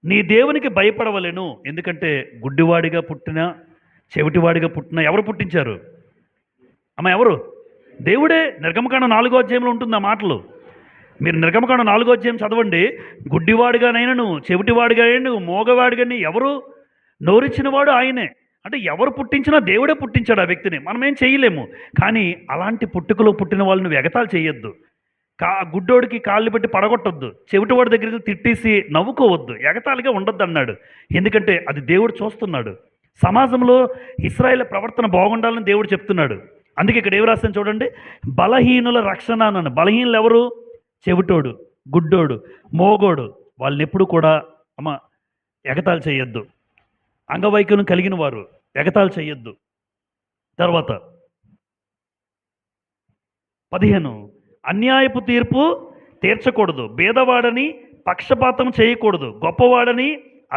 నీ దేవునికి భయపడవలేను, ఎందుకంటే గుడ్డివాడిగా పుట్టిన చెవిటివాడిగా పుట్టిన ఎవరు పుట్టించారు అమ్మ? ఎవరు? దేవుడే. నిర్గమకాండం 4వ అధ్యాయంలో ఉంటుంది ఆ మాటలు. మీరు నిర్గమకాండం 4వ అధ్యాయం చదవండి. గుడ్డివాడిగానైనను చెవిటివాడిగానైనా మోగవాడిగాని ఎవరు నోరిచ్చిన వాడు ఆయనే. అంటే ఎవరు పుట్టించినా దేవుడే పుట్టించాడు ఆ వ్యక్తిని, మనం ఏం చేయలేము. కానీ అలాంటి పుట్టుకలో పుట్టిన వాళ్ళు నువ్వు ఎగతాలు చేయొద్దు. గుడ్డోడికి కాళ్ళు పెట్టి పడగొట్టొద్దు, చెవిటివాడి దగ్గరికి తిట్టేసి నవ్వుకోవద్దు, ఎగతాళిగా ఉండొద్దు అన్నాడు. ఎందుకంటే అది దేవుడు చూస్తున్నాడు. సమాజంలో ఇశ్రాయేల్ ప్రవర్తన బాగుండాలని దేవుడు చెప్తున్నాడు. అందుకే ఇక్కడ ఏమి రాస్తాను చూడండి, బలహీనుల రక్షణ అన్నాను. బలహీనులు ఎవరు? చెవిటోడు, గుడ్డోడు, మోగోడు. వాళ్ళని ఎప్పుడు కూడా అమ్మ ఎగతాళి చేయొద్దు. అంగవైకల్యం కలిగిన వారు ఎగతాళి చేయొద్దు. తర్వాత 15, అన్యాయపు తీర్పు తీర్చకూడదు, భేదవాడని పక్షపాతం చేయకూడదు, గొప్పవాడని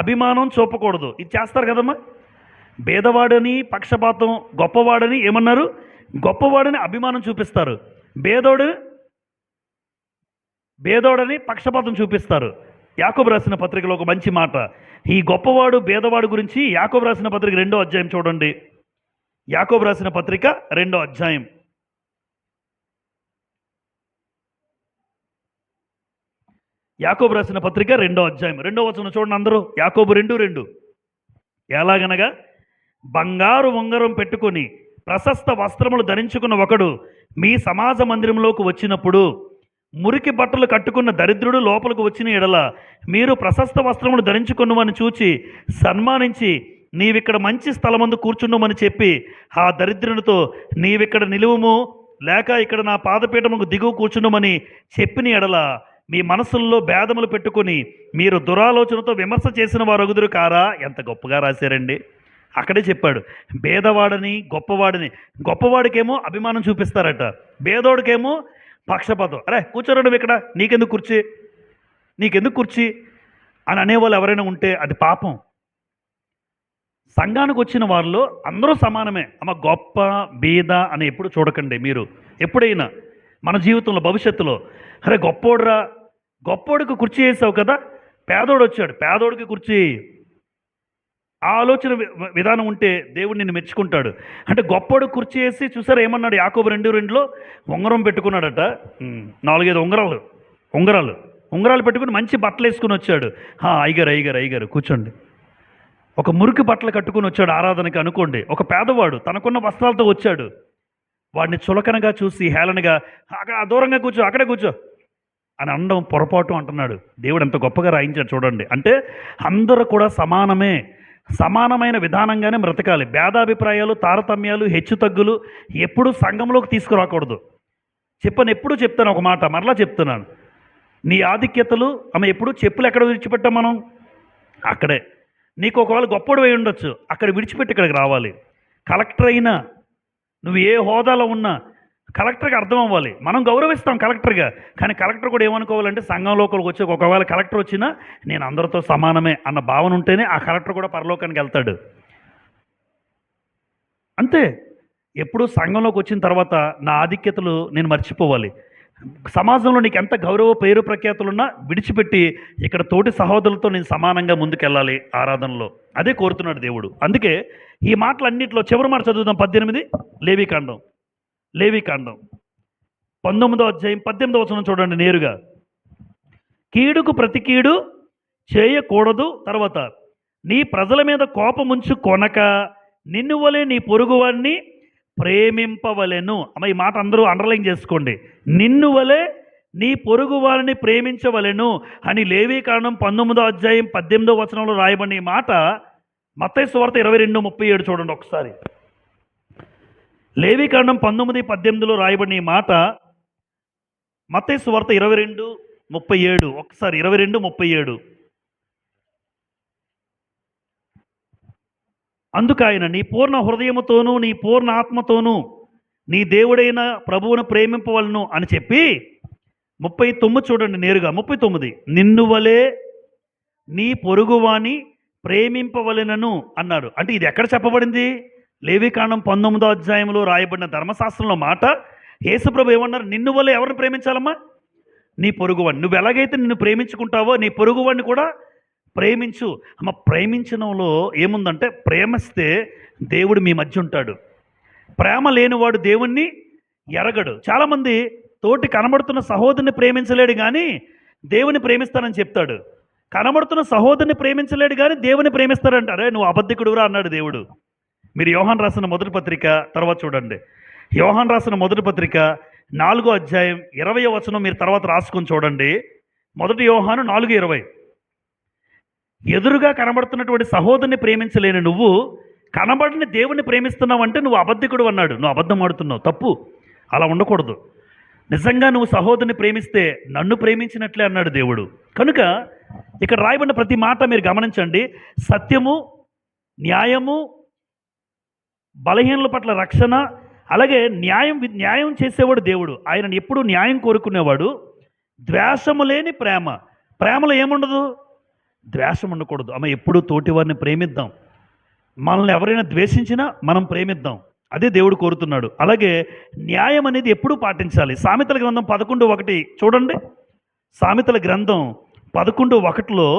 అభిమానం చూపకూడదు. ఇది చేస్తారు కదమ్మా. భేదవాడని పక్షపాతం, గొప్పవాడని ఏమన్నారు? గొప్పవాడని అభిమానం చూపిస్తారు, భేదోడని పక్షపాతం చూపిస్తారు. యాకోబు రాసిన పత్రికలో ఒక మంచి మాట, ఈ గొప్పవాడు భేదవాడు గురించి యాకోబు రాసిన పత్రిక 2వ అధ్యాయం చూడండి. యాకోబు రాసిన పత్రిక 2వ అధ్యాయం యాకోబు రాసిన పత్రిక 2వ అధ్యాయం 2వ వచనం చూడండి అందరూ. యాకోబు 2:2, ఎలాగనగా బంగారు ఉంగరం పెట్టుకొని ప్రశస్త వస్త్రములు ధరించుకున్న ఒకడు మీ సమాజ మందిరంలోకి వచ్చినప్పుడు మురికి బట్టలు కట్టుకున్న దరిద్రుడు లోపలికి వచ్చిన ఎడల మీరు ప్రశస్త వస్త్రములు ధరించుకున్నవని చూచి సన్మానించి నీవిక్కడ మంచి స్థలమందు కూర్చున్నామని చెప్పి ఆ దరిద్రునితో నీవిక్కడ నిలువుము, లేక ఇక్కడ నా పాదపీఠముకు దిగువ కూర్చున్నామని చెప్పిన ఎడల మీ మనసుల్లో భేదములు పెట్టుకుని మీరు దురాలోచనతో విమర్శ చేసిన వారు అగుదురు కారా. ఎంత గొప్పగా రాశారండి. అక్కడే చెప్పాడు, భేదవాడని గొప్పవాడిని. గొప్పవాడికేమో అభిమానం చూపిస్తారట, భేదోడికేమో పక్షపాతం. అరే కూర్చోరండి ఇక్కడ, నీకెందుకు కుర్చీ అని అనేవాళ్ళు ఎవరైనా ఉంటే అది పాపం. సంఘానికి వచ్చిన వారిలో అందరూ సమానమే అమ్మ. గొప్ప బీద అని ఎప్పుడు చూడకండి. మీరు ఎప్పుడైనా మన జీవితంలో భవిష్యత్తులో అరే గొప్పోడికి కుర్చీ వేసావు కదా, పేదోడు వచ్చాడు, పేదోడికి కుర్చీ, ఆ ఆలోచన విధానం ఉంటే దేవుడు నిన్ను మెచ్చుకుంటాడు. అంటే గొప్పోడు కుర్చీ వేసి చూసారా ఏమన్నాడు యాకోబు 2:2లో, ఉంగరం పెట్టుకున్నాడట, 4-5 ఉంగరాలు పెట్టుకుని మంచి బట్టలు వేసుకుని వచ్చాడు. అయ్యగారు కూర్చోండి. ఒక మురికి బట్టలు కట్టుకుని వచ్చాడు ఆరాధనకి అనుకోండి. ఒక పేదవాడు తనకున్న వస్త్రాలతో వచ్చాడు, వాడిని చులకనగా చూసి హేళనగా అక్కడ దూరంగా కూర్చో, అక్కడే కూర్చో అని అనడం పొరపాటు అంటున్నాడు. దేవుడు ఎంత గొప్పగా రాయించాడు చూడండి. అంటే అందరూ కూడా సమానమైన విధానంగానే బ్రతకాలి. భేదాభిప్రాయాలు, తారతమ్యాలు, హెచ్చుతగ్గులు ఎప్పుడూ సంఘంలోకి తీసుకురాకూడదు. ఎప్పుడూ చెప్తాను ఒక మాట, మరలా చెప్తున్నాను, నీ ఆధిక్యతలు ఎప్పుడు చెప్పులు ఎక్కడ విడిచిపెట్టాం మనం? అక్కడే. నీకు ఒకవేళ గొప్పడు అయి ఉండొచ్చు, అక్కడ విడిచిపెట్టి ఇక్కడికి రావాలి. కలెక్టర్ అయినా, నువ్వు ఏ హోదాలో ఉన్నా కలెక్టర్కి అర్థం అవ్వాలి. మనం గౌరవిస్తాం కలెక్టర్గా, కానీ కలెక్టర్ కూడా ఏమనుకోవాలంటే సంఘంలోకి వచ్చి ఒకవేళ కలెక్టర్ వచ్చినా నేను అందరితో సమానమే అన్న భావన ఉంటేనే ఆ కలెక్టర్ కూడా పరలోకానికి వెళ్తాడు. అంతే. ఎప్పుడు సంఘంలోకి వచ్చిన తర్వాత నా ఆధిక్యతలు నేను మర్చిపోవాలి. సమాజంలో నీకు ఎంత గౌరవ పేరు ప్రఖ్యాతులున్నా విడిచిపెట్టి ఇక్కడ తోటి సహోదరులతో నేను సమానంగా ముందుకెళ్ళాలి ఆరాధనలో. అదే కోరుతున్నాడు దేవుడు. అందుకే ఈ మాటలన్నింటిలో చివరి మాట చదువుదాం. 18 లేవికాండం 19వ అధ్యాయం 18వ వచనం చూడండి నేరుగా. కీడుకు ప్రతి కీడు చేయకూడదు. తర్వాత నీ ప్రజల మీద కోపముంచు కొనక నిన్ను వలె నీ పొరుగువాడిని ప్రేమింపవలెను. ఈ మాట అందరూ అండర్లైన్ చేసుకోండి. నిన్ను వలె నీ పొరుగు వారిని ప్రేమించవలెను అని లేవీకాండం 19వ అధ్యాయం 18వ వచనంలో రాయబడిన ఈ మాట మత్తయి సువార్త 22:37 చూడండి ఒకసారి. లేవీకాండం 19:18లో రాయబడిన ఈ మాట మత్తయి సువార్త 22:37. ఒకసారి 22:37. అందుకు ఆయన నీ పూర్ణ హృదయముతోనూ నీ పూర్ణ ఆత్మతోనూ నీ దేవుడైన ప్రభువును ప్రేమింపవలను అని చెప్పి 39 చూడండి, నేరుగా 39, నిన్ను వలే నీ పొరుగువాని ప్రేమింపవలెనను అన్నాడు. అంటే ఇది ఎక్కడ చెప్పబడింది? లేవికాండం 19వ అధ్యాయంలో రాయబడిన ధర్మశాస్త్రంలో మాట. యేసుప్రభు ఏమన్నారు? నిన్ను వలె ఎవరిని ప్రేమించాలమ్మా? నీ పొరుగువాడిని. నువ్వు ఎలాగైతే నిన్ను ప్రేమించుకుంటావో నీ పొరుగువాడిని కూడా ప్రేమించు. అమ్మ, ప్రేమించడంలో ఏముందంటే, ప్రేమిస్తే దేవుడు మీ మధ్య ఉంటాడు. ప్రేమ లేనివాడు దేవుణ్ణి ఎరగడు. చాలామంది తోటి కనబడుతున్న సహోదరుని ప్రేమించలేడు కానీ దేవుని ప్రేమిస్తానని చెప్తాడు. కనబడుతున్న సహోదరుని ప్రేమించలేడు కానీ దేవుని ప్రేమిస్తాడంటారే, నువ్వు అబద్ధికుడురా అన్నాడు దేవుడు. మీరు యోహాన్ రాసిన మొదటి పత్రిక తర్వాత చూడండి. యోహాన్ రాసిన మొదటి పత్రిక 4వ అధ్యాయం 20వ వచనం మీరు తర్వాత రాసుకొని చూడండి. మొదటి యోహాను 4:20. ఎదురుగా కనబడుతున్నటువంటి సహోదరుని ప్రేమించలేని నువ్వు కనబడిన దేవుని ప్రేమిస్తున్నావు అంటే నువ్వు అబద్ధికుడు అన్నాడు. నువ్వు అబద్ధం ఆడుతున్నావు, తప్పు. అలా ఉండకూడదు. నిజంగా నువ్వు సహోదరుని ప్రేమిస్తే నన్ను ప్రేమించినట్లే అన్నాడు దేవుడు. కనుక ఇక్కడ రాయబడిన ప్రతి మాట మీరు గమనించండి. సత్యము, న్యాయము, బలహీనుల పట్ల రక్షణ, అలాగే న్యాయం చేసేవాడు దేవుడు. ఆయన ఎప్పుడూ న్యాయం కోరుకునేవాడు. ద్వేషము లేని ప్రేమ. ప్రేమలో ఏముండదు? ద్వేషం ఉండకూడదు. అమ్మ, ఎప్పుడూ తోటివారిని ప్రేమిద్దాం. మనల్ని ఎవరైనా ద్వేషించినా మనం ప్రేమిద్దాం. అదే దేవుడు కోరుతున్నాడు. అలాగే న్యాయం అనేది ఎప్పుడూ పాటించాలి. సామెతల గ్రంథం 11:1 చూడండి. సామెతల గ్రంథం 11:1లో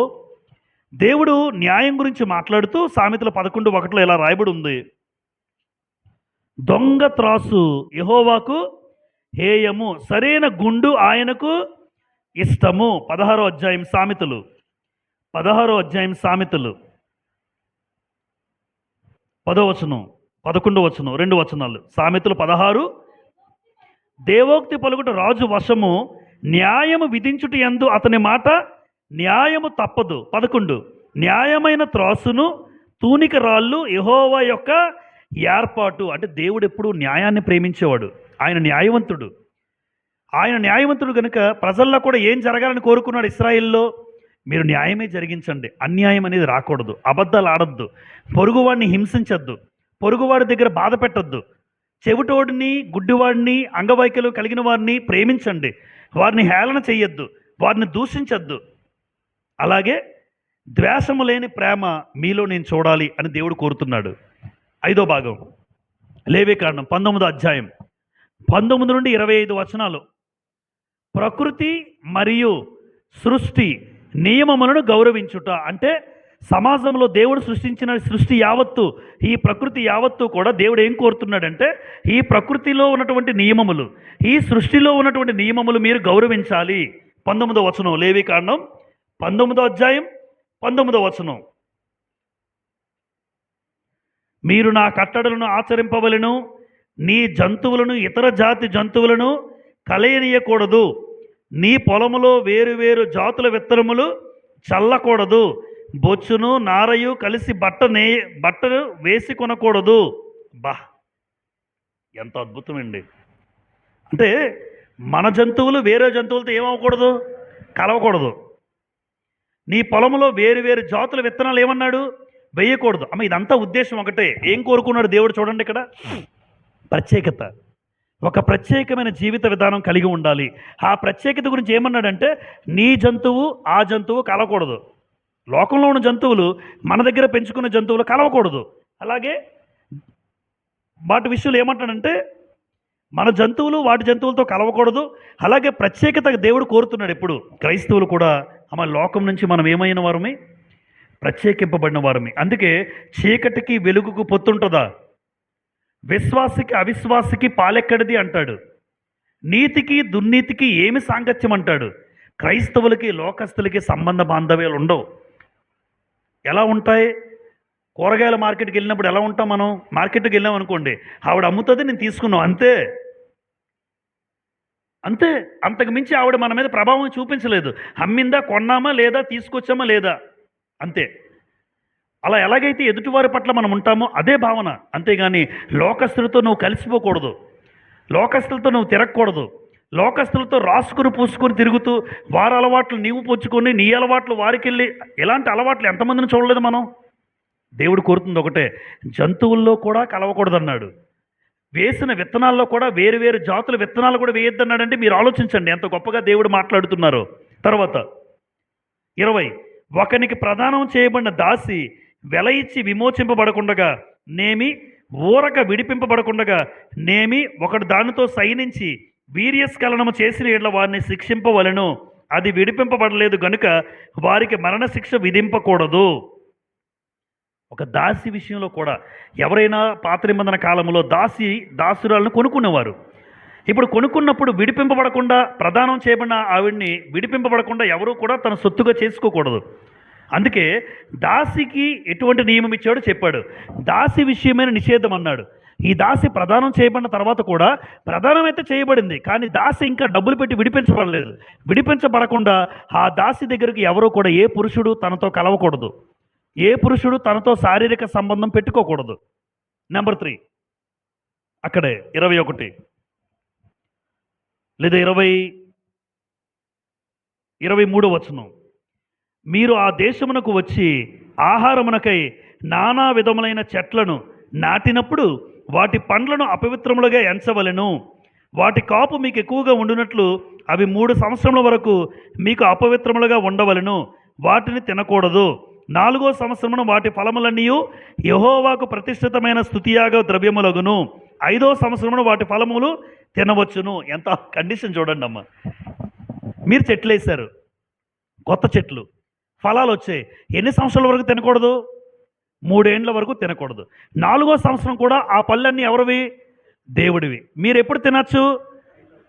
దేవుడు న్యాయం గురించి మాట్లాడుతూ సామెతల 11:1లో ఇలా రాయబడి ఉంది. దొంగ త్రాసు యెహోవాకు హేయము, సరైన గుండు ఆయనకు ఇష్టము. 16వ అధ్యాయం సామెతలు, 16వ అధ్యాయం సామెతలు 10వ వచనం, 11వ వచనం, 2 వచనాలు. సామెతలు 16, దేవోక్తి పలుకుట రాజు వశము, న్యాయము విధించుట యందు అతని మాట న్యాయము తప్పదు. 11, న్యాయమైన త్రాసును తూనిక రాళ్ళు యెహోవా యొక్క ఏర్పాటు. అంటే దేవుడు ఎప్పుడు న్యాయాన్ని ప్రేమించేవాడు. ఆయన న్యాయవంతుడు. ఆయన న్యాయవంతుడు కనుక ప్రజల్లో కూడా ఏం జరగాలని కోరుకున్నాడు? ఇశ్రాయేల్లో మీరు న్యాయమే జరిగించండి, అన్యాయం అనేది రాకూడదు, అబద్ధాలు ఆడొద్దు, పొరుగువాడిని హింసించొద్దు, పొరుగువాడి దగ్గర బాధ పెట్టొద్దు, చెవిటోడిని, గుడ్డివాడిని, అంగవైకల్యం కలిగిన వారిని ప్రేమించండి, వారిని హేళన చెయ్యొద్దు, వారిని దూషించొద్దు. అలాగే ద్వేషము లేని ప్రేమ మీలో నేను చూడాలి అని దేవుడు కోరుతున్నాడు. 5వ భాగం లేవికాండం 19వ అధ్యాయం 19 నుండి 25 వచనాలు. ప్రకృతి మరియు సృష్టి నియమములను గౌరవించుట. అంటే సమాజంలో దేవుడు సృష్టించిన సృష్టి యావత్తు, ఈ ప్రకృతి యావత్తు కూడా దేవుడు ఏం కోరుతున్నాడంటే, ఈ ప్రకృతిలో ఉన్నటువంటి నియమములు, ఈ సృష్టిలో ఉన్నటువంటి నియమములు మీరు గౌరవించాలి. 19వ వచనం, లేవికాండం 19వ అధ్యాయం 19వ వచనం. మీరు నా కట్టడలను ఆచరింపవలెను, నీ జంతువులను ఇతర జాతి జంతువులను కలయనీయకూడదు, నీ పొలములో వేరు వేరు జాతుల విత్తనములు చల్లకూడదు, బొచ్చును నారయు కలిసి బట్టను వేసి కొనకూడదు. బా, ఎంత అద్భుతమండి. అంటే మన జంతువులు వేరే జంతువులతో ఏమవ్వకూడదు? కలవకూడదు. నీ పొలంలో వేరు వేరు జాతుల విత్తనాలు ఏమన్నాడు? వేయకూడదు. అమ్మ, ఇదంతా ఉద్దేశం ఒకటే. ఏం కోరుకున్నాడు దేవుడు? చూడండి ఇక్కడ, ప్రత్యేకత. ఒక ప్రత్యేకమైన జీవిత విధానం కలిగి ఉండాలి. ఆ ప్రత్యేకత గురించి ఏమన్నాడంటే, నీ జంతువు ఆ జంతువు కలవకూడదు. లోకంలో ఉన్న జంతువులు మన దగ్గర పెంచుకున్న జంతువులు కలవకూడదు. అలాగే వాటి విషయంలో ఏమంటాడంటే, మన జంతువులు వాటి జంతువులతో కలవకూడదు. అలాగే ప్రత్యేకత దేవుడు కోరుతున్నాడు ఎప్పుడు. క్రైస్తవులు కూడా అమ్మ, లోకం నుంచి మనం ఏమైన వారమే, ప్రత్యేకింపబడిన వారమే. అందుకే చీకటికి వెలుగుకు పొత్తుంటుందా? విశ్వాసికి అవిశ్వాసికి పాలెక్కడిది అంటాడు. నీతికి దుర్నీతికి ఏమి సాంగత్యం అంటాడు. క్రైస్తవులకి లోకస్తులకి సంబంధ బాంధవ్యాలు ఉండవు. ఎలా ఉంటాయి? కూరగాయల మార్కెట్కి వెళ్ళినప్పుడు ఎలా ఉంటాం మనం? మార్కెట్కి వెళ్ళాం అనుకోండి, ఆవిడ అమ్ముతుంది, నేను తీసుకున్నాం, అంతే అంతే. అంతకు మించి ఆవిడ మన మీద ప్రభావం చూపించలేదు. అమ్మిందా, కొన్నామా లేదా, తీసుకొచ్చామా లేదా, అంతే. అలా ఎలాగైతే ఎదుటివారి పట్ల మనం ఉంటామో అదే భావన. అంతేగాని లోకస్తులతో నువ్వు కలిసిపోకూడదు, లోకస్తులతో నువ్వు తిరగకూడదు, లోకస్తులతో రాసుకుని పూసుకొని తిరుగుతూ వారి అలవాట్లు నీవు పుచ్చుకొని నీ అలవాట్లు వారికి వెళ్ళి, ఇలాంటి అలవాట్లు ఎంతమందిని చూడలేదు మనం? దేవుడు కోరుతుంది ఒకటే, జంతువుల్లో కూడా కలవకూడదన్నాడు. వేసిన విత్తనాల్లో కూడా వేరు వేరు జాతుల విత్తనాలు కూడా వేయొద్దన్నాడంటే మీరు ఆలోచించండి ఎంత గొప్పగా దేవుడు మాట్లాడుతున్నారో. తర్వాత 20, ఒకనికి ప్రదానం చేయబడిన దాసి వెల ఇచ్చి విమోచింపబడకుండగా నేమి, ఊరక విడిపింపబడకుండగా నేమి ఒకడు దానితో సైనించి వీర్యస్ఖలనము చేసిన యెడల వారిని శిక్షింపవలెను. అది విడిపింపబడలేదు గనుక వారికి మరణశిక్ష విధింపకూడదు. ఒక దాసి విషయంలో కూడా ఎవరైనా పాత నిబంధన కాలంలో దాసురాలను కొనుక్కునేవారు. ఇప్పుడు కొనుక్కున్నప్పుడు విడిపింపబడకుండా, ప్రదానం చేయబడిన ఆవిడ్ని విడిపింపబడకుండా ఎవరూ కూడా తన సొత్తుగా చేసుకోకూడదు. అందుకే దాసికి ఎటువంటి నియమం ఇచ్చాడో చెప్పాడు. దాసి విషయమైన నిషేధం అన్నాడు. ఈ దాసి ప్రదానం చేయబడిన తర్వాత కూడా, ప్రదానం అయితే చేయబడింది కానీ దాసి ఇంకా డబ్బులు పెట్టి విడిపించబడలేదు. విడిపించబడకుండా ఆ దాసి దగ్గరికి ఎవరూ కూడా ఏ పురుషుడు తనతో కలవకూడదు, ఏ పురుషుడు తనతో శారీరక సంబంధం పెట్టుకోకూడదు. నెంబర్ 3 అక్కడే 21 లేదా 23 వచనం, మీరు ఆ దేశమునకు వచ్చి ఆహారమునకై నానా విధములైన చెట్లను నాటినప్పుడు వాటి పండ్లను అపవిత్రములుగా ఎంచవలెను. వాటి కాపు మీకు ఎక్కువగా ఉండునట్లు అవి 3 సంవత్సరముల వరకు మీకు అపవిత్రములుగా ఉండవలెను. వాటిని తినకూడదు. 4వ సంవత్సరమున వాటి ఫలములన్నీ యెహోవాకు ప్రతిష్ఠితమైన స్తుతియాగ ద్రవ్యములగును. 5వ సంవత్సరమున వాటి ఫలములు తినవచ్చును. ఎంత కండిషన్ చూడండి అమ్మ. మీరు చెట్లు వేశారు, కొత్త చెట్లు, ఫలాలు వచ్చాయి. ఎన్ని సంవత్సరాల వరకు తినకూడదు? 3 ఏండ్ల వరకు తినకూడదు. 4వ సంవత్సరం కూడా ఆ పళ్ళన్నీ ఎవరివి? దేవుడివి. మీరు ఎప్పుడు తినచ్చు?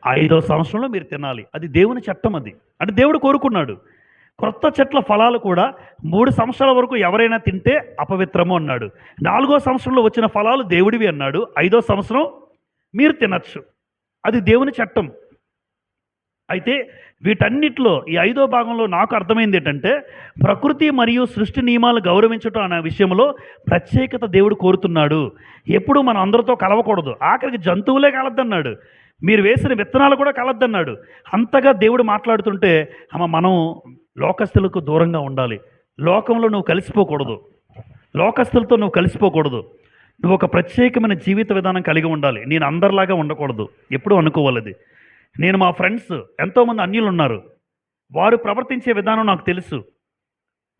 5వ సంవత్సరంలో మీరు తినాలి. అది దేవుని చట్టం. అది అంటే దేవుడు కోరుకున్నాడు. క్రొత్త చెట్ల ఫలాలు కూడా 3 సంవత్సరాల వరకు ఎవరైనా తింటే అపవిత్రము అన్నాడు. 4వ సంవత్సరంలో వచ్చిన ఫలాలు దేవుడివి అన్నాడు. 5వ సంవత్సరం మీరు తినచ్చు. అది దేవుని చట్టం. అయితే వీటన్నిటిలో ఈ 5వ భాగంలో నాకు అర్థమైంది ఏంటంటే, ప్రకృతి మరియు సృష్టి నియమాలు గౌరవించటం అనే విషయంలో ప్రత్యేకత దేవుడు కోరుతున్నాడు. ఎప్పుడు మనం అందరితో కలవకూడదు. ఆఖరికి జంతువులే కలద్దన్నాడు. మీరు వేసిన విత్తనాలు కూడా కలద్దన్నాడు. అంతగా దేవుడు మాట్లాడుతుంటే మనం లోకస్తులకు దూరంగా ఉండాలి. లోకంలో నువ్వు కలిసిపోకూడదు. లోకస్తులతో నువ్వు కలిసిపోకూడదు. నువ్వు ఒక ప్రత్యేకమైన జీవిత విధానం కలిగి ఉండాలి. నేను అందరిలాగా ఉండకూడదు. ఎప్పుడూ అనుకోవాలి అది. నేను మా ఫ్రెండ్స్ ఎంతోమంది అన్యులు ఉన్నారు. వారు ప్రవర్తించే విధానం నాకు తెలుసు.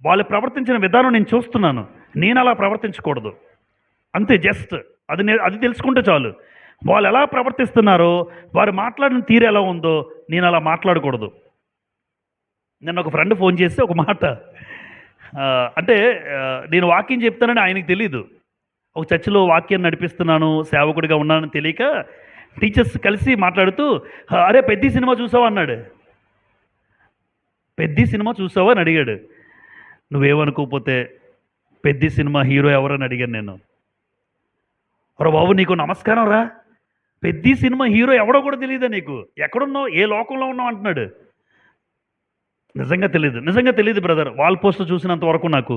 వాళ్ళు ప్రవర్తించిన విధానం నేను చూస్తున్నాను. నేను అలా ప్రవర్తించకూడదు. అంతే, జస్ట్ అది తెలుసుకుంటే చాలు. వాళ్ళు ఎలా ప్రవర్తిస్తున్నారో, వారు మాట్లాడిన తీరు ఎలా ఉందో నేను అలా మాట్లాడకూడదు. నిన్న ఒక ఫ్రెండ్ ఫోన్ చేసి ఒక మాట, అంటే నేను వాక్యం చెప్తానని ఆయనకు తెలీదు. ఒక చర్చిలో వాక్యం నడిపిస్తున్నాను, సేవకుడిగా ఉన్నానని తెలియక టీచర్స్ కలిసి మాట్లాడుతూ, అరే పెద్ద సినిమా చూసావా అన్నాడు. పెద్ద సినిమా చూసావా అని అడిగాడు. నువ్వేమనుకోకపోతే పెద్ద సినిమా హీరో ఎవరని అడిగాను నేను. రా బాబు, నీకు నమస్కారం రా, పెద్ద సినిమా హీరో ఎవడో కూడా తెలియదా నీకు? ఎక్కడున్నావు, ఏ లోకంలో ఉన్నావు అంటున్నాడు. నిజంగా తెలియదు బ్రదర్, వాల్ పోస్ట్ చూసినంత వరకు నాకు.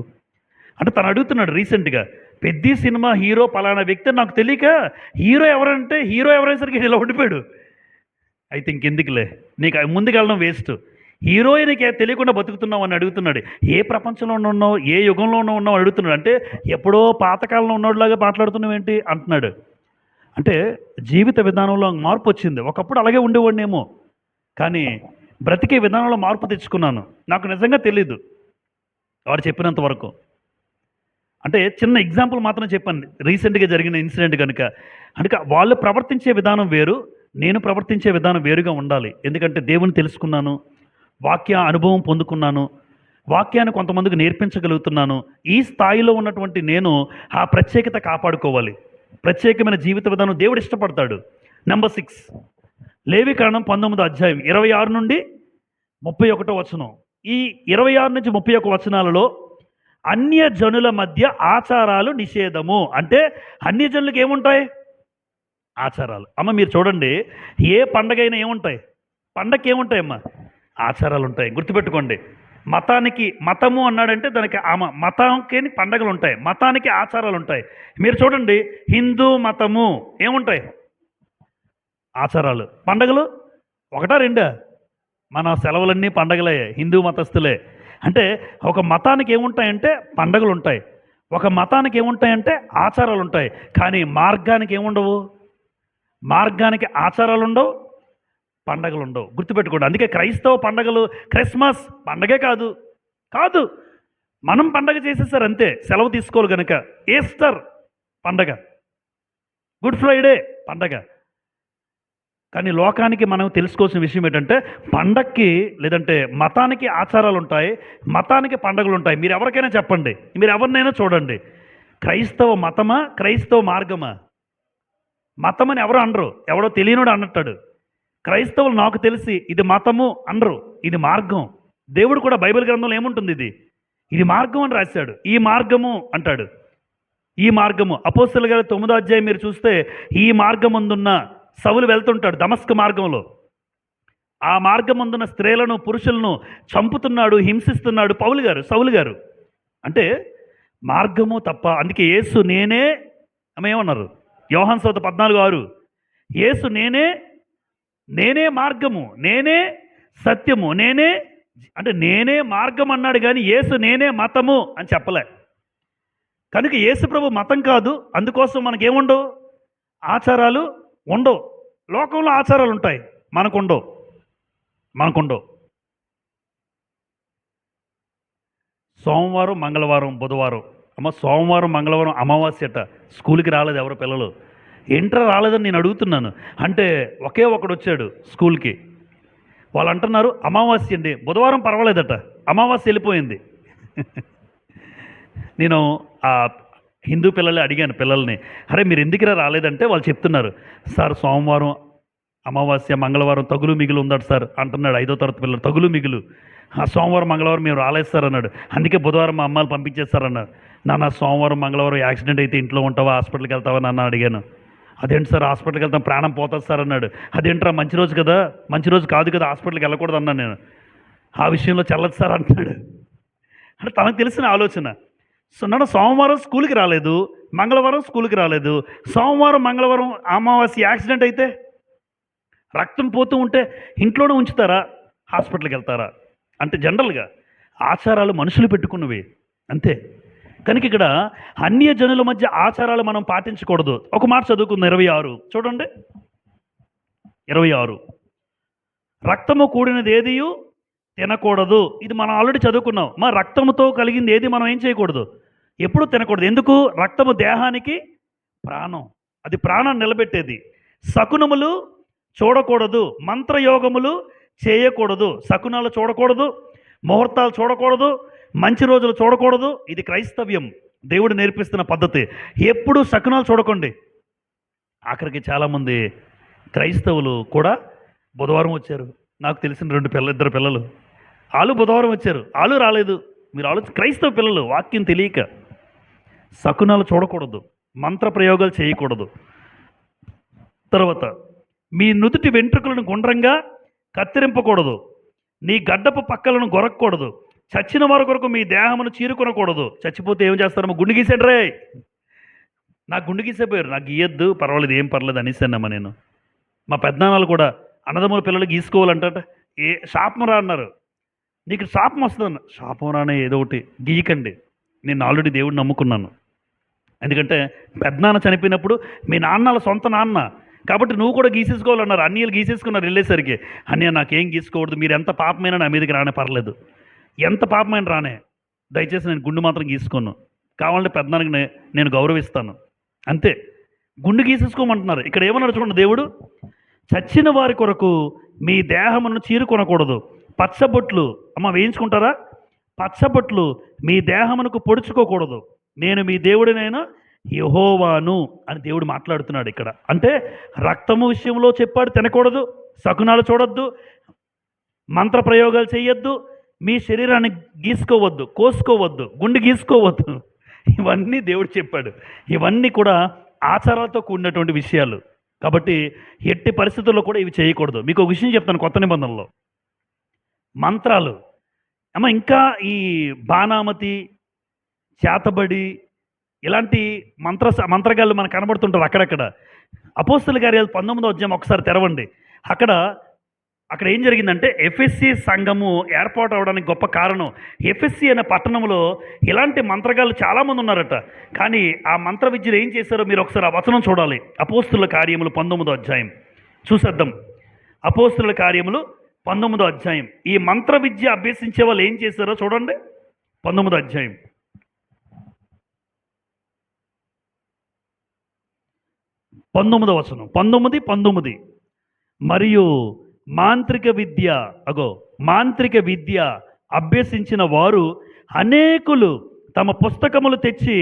అంటే తను అడుగుతున్నాడు రీసెంట్గా, పెద్ద సినిమా హీరో పలానా వ్యక్తి నాకు తెలియక హీరో ఎవరంటే హీరో ఎవరైసరికి ఇలా ఉండిపోయాడు. అయితే ఇంకెందుకులే, నీకు ముందుకెళ్ళడం వేస్ట్. హీరోయిన్కి తెలియకుండా బతుకుతున్నావు అని అడుగుతున్నాడు. ఏ ప్రపంచంలో ఉన్నావు, ఏ యుగంలో ఉన్నావు అడుగుతున్నాడు. అంటే ఎప్పుడో పాతకాలంలో ఉన్నోడిలాగా మాట్లాడుతున్నావు ఏంటి అంటున్నాడు. అంటే జీవిత విధానంలో మార్పు వచ్చింది. ఒకప్పుడు అలాగే ఉండేవాడినేమో, కానీ బ్రతికే విధానంలో మార్పు తెచ్చుకున్నాను. నాకు నిజంగా తెలీదు వాడు చెప్పినంత వరకు. అంటే చిన్న ఎగ్జాంపుల్ మాత్రం చెప్పాను, రీసెంట్గా జరిగిన ఇన్సిడెంట్ కనుక. అంటే వాళ్ళు ప్రవర్తించే విధానం వేరు, నేను ప్రవర్తించే విధానం వేరుగా ఉండాలి. ఎందుకంటే దేవుని తెలుసుకున్నాను, వాక్య అనుభవం పొందుకున్నాను, వాక్యాన్ని కొంతమందికి నేర్పించగలుగుతున్నాను. ఈ స్థాయిలో ఉన్నటువంటి నేను ఆ ప్రత్యేకత కాపాడుకోవాలి. ప్రత్యేకమైన జీవిత విధానం దేవుడు ఇష్టపడతాడు. నెంబర్ 6 లేవికాండం 19వ అధ్యాయం 26 నుండి 31 వచనం. ఈ 26 నుంచి 31 వచనాలలో అన్యజనుల మధ్య ఆచారాలు నిషేధము. అంటే అన్యజనులకు ఏముంటాయి? ఆచారాలు. అమ్మ మీరు చూడండి, ఏ పండగైనా ఏముంటాయి? పండగకి ఏముంటాయమ్మా? ఆచారాలు ఉంటాయి. గుర్తుపెట్టుకోండి. మతము అన్నాడంటే దానికి మతానికి పండగలు ఉంటాయి, మతానికి ఆచారాలు ఉంటాయి. మీరు చూడండి, హిందూ మతము ఏముంటాయి? ఆచారాలు. పండగలు 1 2? మన సెలవులన్నీ పండగలే, హిందూ మతస్థులే. అంటే ఒక మతానికి ఏముంటాయంటే పండగలు ఉంటాయి. ఒక మతానికి ఏముంటాయంటే ఆచారాలు ఉంటాయి, కానీ మార్గానికి ఏముండవు. మార్గానికి ఆచారాలు ఉండవు, పండగలు ఉండవు. గుర్తుపెట్టుకోండి. అందుకే క్రైస్తవ పండగలు, క్రిస్మస్ పండగే కాదు. కాదు, మనం పండగ చేసేసారు అంతే, సెలవు తీసుకోవాలి కనుక. ఈస్టర్ పండగ, గుడ్ ఫ్రైడే పండగ. కానీ లోకానికి మనం తెలుసుకోవాల్సిన విషయం ఏంటంటే, పండక్కి లేదంటే మతానికి ఆచారాలు ఉంటాయి, మతానికి పండగలు ఉంటాయి. మీరు ఎవరికైనా చెప్పండి, మీరు ఎవరినైనా చూడండి, క్రైస్తవ మతమా క్రైస్తవ మార్గమా? మతం అని ఎవరు అనరు, ఎవడో తెలియనుడు అన్నట్టాడు. క్రైస్తవులు నాకు తెలిసి ఇది మతము అనరు, ఇది మార్గం. దేవుడు కూడా బైబిల్ గ్రంథంలో ఏముంటుంది, ఇది మార్గం అని రాశాడు. ఈ మార్గము అంటాడు, ఈ మార్గము. అపోస్తలుల గారి 9వ అధ్యాయం మీరు చూస్తే, ఈ మార్గం ముందున్న సౌలు వెళ్తుంటాడు దమస్క మార్గంలో. ఆ మార్గం ముందున్న స్త్రీలను పురుషులను చంపుతున్నాడు, హింసిస్తున్నాడు సౌలు గారు. అంటే మార్గము తప్ప. అందుకే యేసు నేనే, ఆమె ఏమన్నారు, యోహాను సువార్త 14:6, యేసు నేనే మార్గము, నేనే సత్యము, నేనే మార్గం అన్నాడు, కానీ యేసు నేనే మతము అని చెప్పలే. కనుక యేసు ప్రభు మతం కాదు. అందుకోసం మనకేముండవు, ఆచారాలు ఉండవు. లోకంలో ఆచారాలు ఉంటాయి, మనకుండవు. సోమవారం, మంగళవారం, బుధవారం. సోమవారం మంగళవారం అమావాస్యట, స్కూల్కి రాలేదు ఎవరు పిల్లలు. ఏంట్రా రాలేదని నేను అడుగుతున్నాను. అంటే ఒకే ఒకడు వచ్చాడు స్కూల్కి. వాళ్ళు అంటున్నారు అమావాస్య అండి, బుధవారం పర్వాలేదట, అమావాస్య వెళ్ళిపోయింది. నేను ఆ హిందూ పిల్లలే అడిగాను పిల్లల్ని, అరే మీరు ఎందుకురా రాలేదంటే వాళ్ళు చెప్తున్నారు, సార్ సోమవారం అమావాస్య, మంగళవారం తగులు మిగులు ఉందట సార్ అంటున్నాడు 5వ తరగతి పిల్లలు. తగులు మిగులు, సోమవారం మంగళవారం మేము రాలేదు సార్ అన్నాడు. అందుకే బుధవారం మా అమ్మాయిలు పంపించేస్తారన్నారు. నాన్న సోమవారం మంగళవారం యాక్సిడెంట్ అయితే ఇంట్లో ఉంటావా, హాస్పిటల్కి వెళ్తావా నాన్న అడిగాను. అదేంటి సార్ హాస్పిటల్కి వెళ్తాం, ప్రాణం పోతుంది సార్ అన్నాడు. అదేంట్రా మంచి రోజు కదా, మంచి రోజు కాదు కదా, హాస్పిటల్కి వెళ్ళకూడదు అన్నాను నేను. ఆ విషయంలో చెల్లదు సార్ అంటున్నాడు. అంటే తనకు తెలిసిన ఆలోచన. సో నన్ను సోమవారం స్కూల్కి రాలేదు, మంగళవారం స్కూల్కి రాలేదు, సోమవారం మంగళవారం అమావాస్య యాక్సిడెంట్ అయితే, రక్తం పోతూ ఉంటే ఇంట్లోనే ఉంచుతారా, హాస్పిటల్కి వెళ్తారా? అంటే జనరల్గా ఆచారాలు మనుషులు పెట్టుకున్నవి అంతే. కనుక ఇక్కడ అన్య జనుల మధ్య ఆచారాలు మనం పాటించకూడదు. ఒక మాట చదువుకుందాం, 26 చూడండి. 26, రక్తము కూడినది ఏదియు తినకూడదు. ఇది మనం ఆల్రెడీ చదువుకున్నాం. రక్తముతో కలిగింది ఏది మనం ఏం చేయకూడదు, ఎప్పుడు తినకూడదు. ఎందుకు? రక్తము దేహానికి ప్రాణం, అది ప్రాణాన్ని నిలబెట్టేది. శకునములు చూడకూడదు, మంత్రయోగములు చేయకూడదు. శకునాలు చూడకూడదు, ముహూర్తాలు చూడకూడదు, మంచి రోజులు చూడకూడదు. ఇది క్రైస్తవ్యం, దేవుడు నేర్పిస్తున్న పద్ధతి. ఎప్పుడు శకునాలు చూడకండి. ఆఖరికి చాలామంది క్రైస్తవులు కూడా బుధవారం వచ్చారు. నాకు తెలిసిన ఇద్దరు పిల్లలు, వాళ్ళు బుధవారం వచ్చారు, వాళ్ళు రాలేదు. మీరు క్రైస్తవ పిల్లలు వాక్యం తెలియక. శకునాలు చూడకూడదు, మంత్ర ప్రయోగాలు చేయకూడదు. తర్వాత మీ నుదుటి వెంట్రుకలను గుండ్రంగా కత్తిరింపకూడదు, నీ గడ్డపు పక్కలను గొరకకూడదు, చచ్చిన వారి కొరకు మీ దేహమును చీరుకొనకూడదు. చచ్చిపోతే ఏం చేస్తారమ్మా, గుండు గీసాడు రే, నాకు గుండు గీసేపోయారు, నాకు గీయద్దు పర్వాలేదు, ఏం పర్లేదు అనేసానమ్మా నేను. మా పెద్దనాన్నలు కూడా అన్నదమ్ముల పిల్లలు గీసుకోవాలంట, శాపం రా అన్నారు. నీకు శాపం వస్తుందన్న, శాపం రానే ఏదో ఒకటి గీయకండి. నేను ఆల్రెడీ దేవుడిని నమ్ముకున్నాను. ఎందుకంటే పెద్దనాన్న చనిపోయినప్పుడు మీ నాన్నల సొంత నాన్న కాబట్టి నువ్వు కూడా గీసేసుకోవాలన్నారు. అన్నయ్యలు గీసేసుకున్నారు వెళ్ళేసరికి. అన్నయ్య నాకేం గీసుకోకూడదు, మీరు ఎంత పాపమైనా నా మీదకి రానే పర్లేదు, ఎంత పాపమైన రానే, దయచేసి నేను గుండు మాత్రం గీసుకోను, కావాలంటే పెద్దనానికి నేను గౌరవిస్తాను అంతే. గుండు గీసేసుకోమంటున్నారు. ఇక్కడ ఏమన్నారు చూడండి, దేవుడు చచ్చిన వారి కొరకు మీ దేహమును చీరుకొనకూడదు. పచ్చబొట్లు వేయించుకుంటారా, పచ్చబొట్లు మీ దేహమునకు పొడుచుకోకూడదు, నేను మీ దేవుడినైనా యెహోవాను అని దేవుడు మాట్లాడుతున్నాడు ఇక్కడ. అంటే రక్తము విషయంలో చెప్పాడు, తినకూడదు, శకునాలు చూడొద్దు, మంత్ర ప్రయోగాలు చేయొద్దు, మీ శరీరాన్ని గీసుకోవద్దు, కోసుకోవద్దు, గుండె గీసుకోవద్దు. ఇవన్నీ దేవుడు చెప్పాడు. ఇవన్నీ కూడా ఆచారాలతో కూడినటువంటి విషయాలు. కాబట్టి ఎట్టి పరిస్థితుల్లో కూడా ఇవి చేయకూడదు. మీకు ఒక విషయం చెప్తాను, కొత్త నిబంధనలో మంత్రాలు ఇంకా ఈ బాణామతి, చేతబడి ఇలాంటి మంత్రగాళ్ళు మనకు కనబడుతుంటారు అక్కడక్కడ. అపోస్తలుల కార్యాలు 19వ అధ్యాయం ఒకసారి తెరవండి. అక్కడ అక్కడ ఏం జరిగిందంటే ఎఫ్ఎస్సి సంఘము ఏర్పాటు అవడానికి గొప్ప కారణం, ఎఫ్ఎస్సి అనే పట్టణంలో ఇలాంటి మంత్రగాళ్ళు చాలామంది ఉన్నారట. కానీ ఆ మంత్ర విద్యలు ఏం చేశారో మీరు ఒకసారి ఆ వచనం చూడాలి. అపోస్తుల కార్యములు 19వ అధ్యాయం చూసేద్దాం. అపోస్తుల కార్యములు 19వ అధ్యాయం. ఈ మంత్ర విద్య అభ్యసించే వాళ్ళు ఏం చేశారో చూడండి. 19వ అధ్యాయం 19వ వచనం, 19 మరియు మాంత్రిక విద్య అభ్యసించిన వారు అనేకులు తమ పుస్తకములు తెచ్చి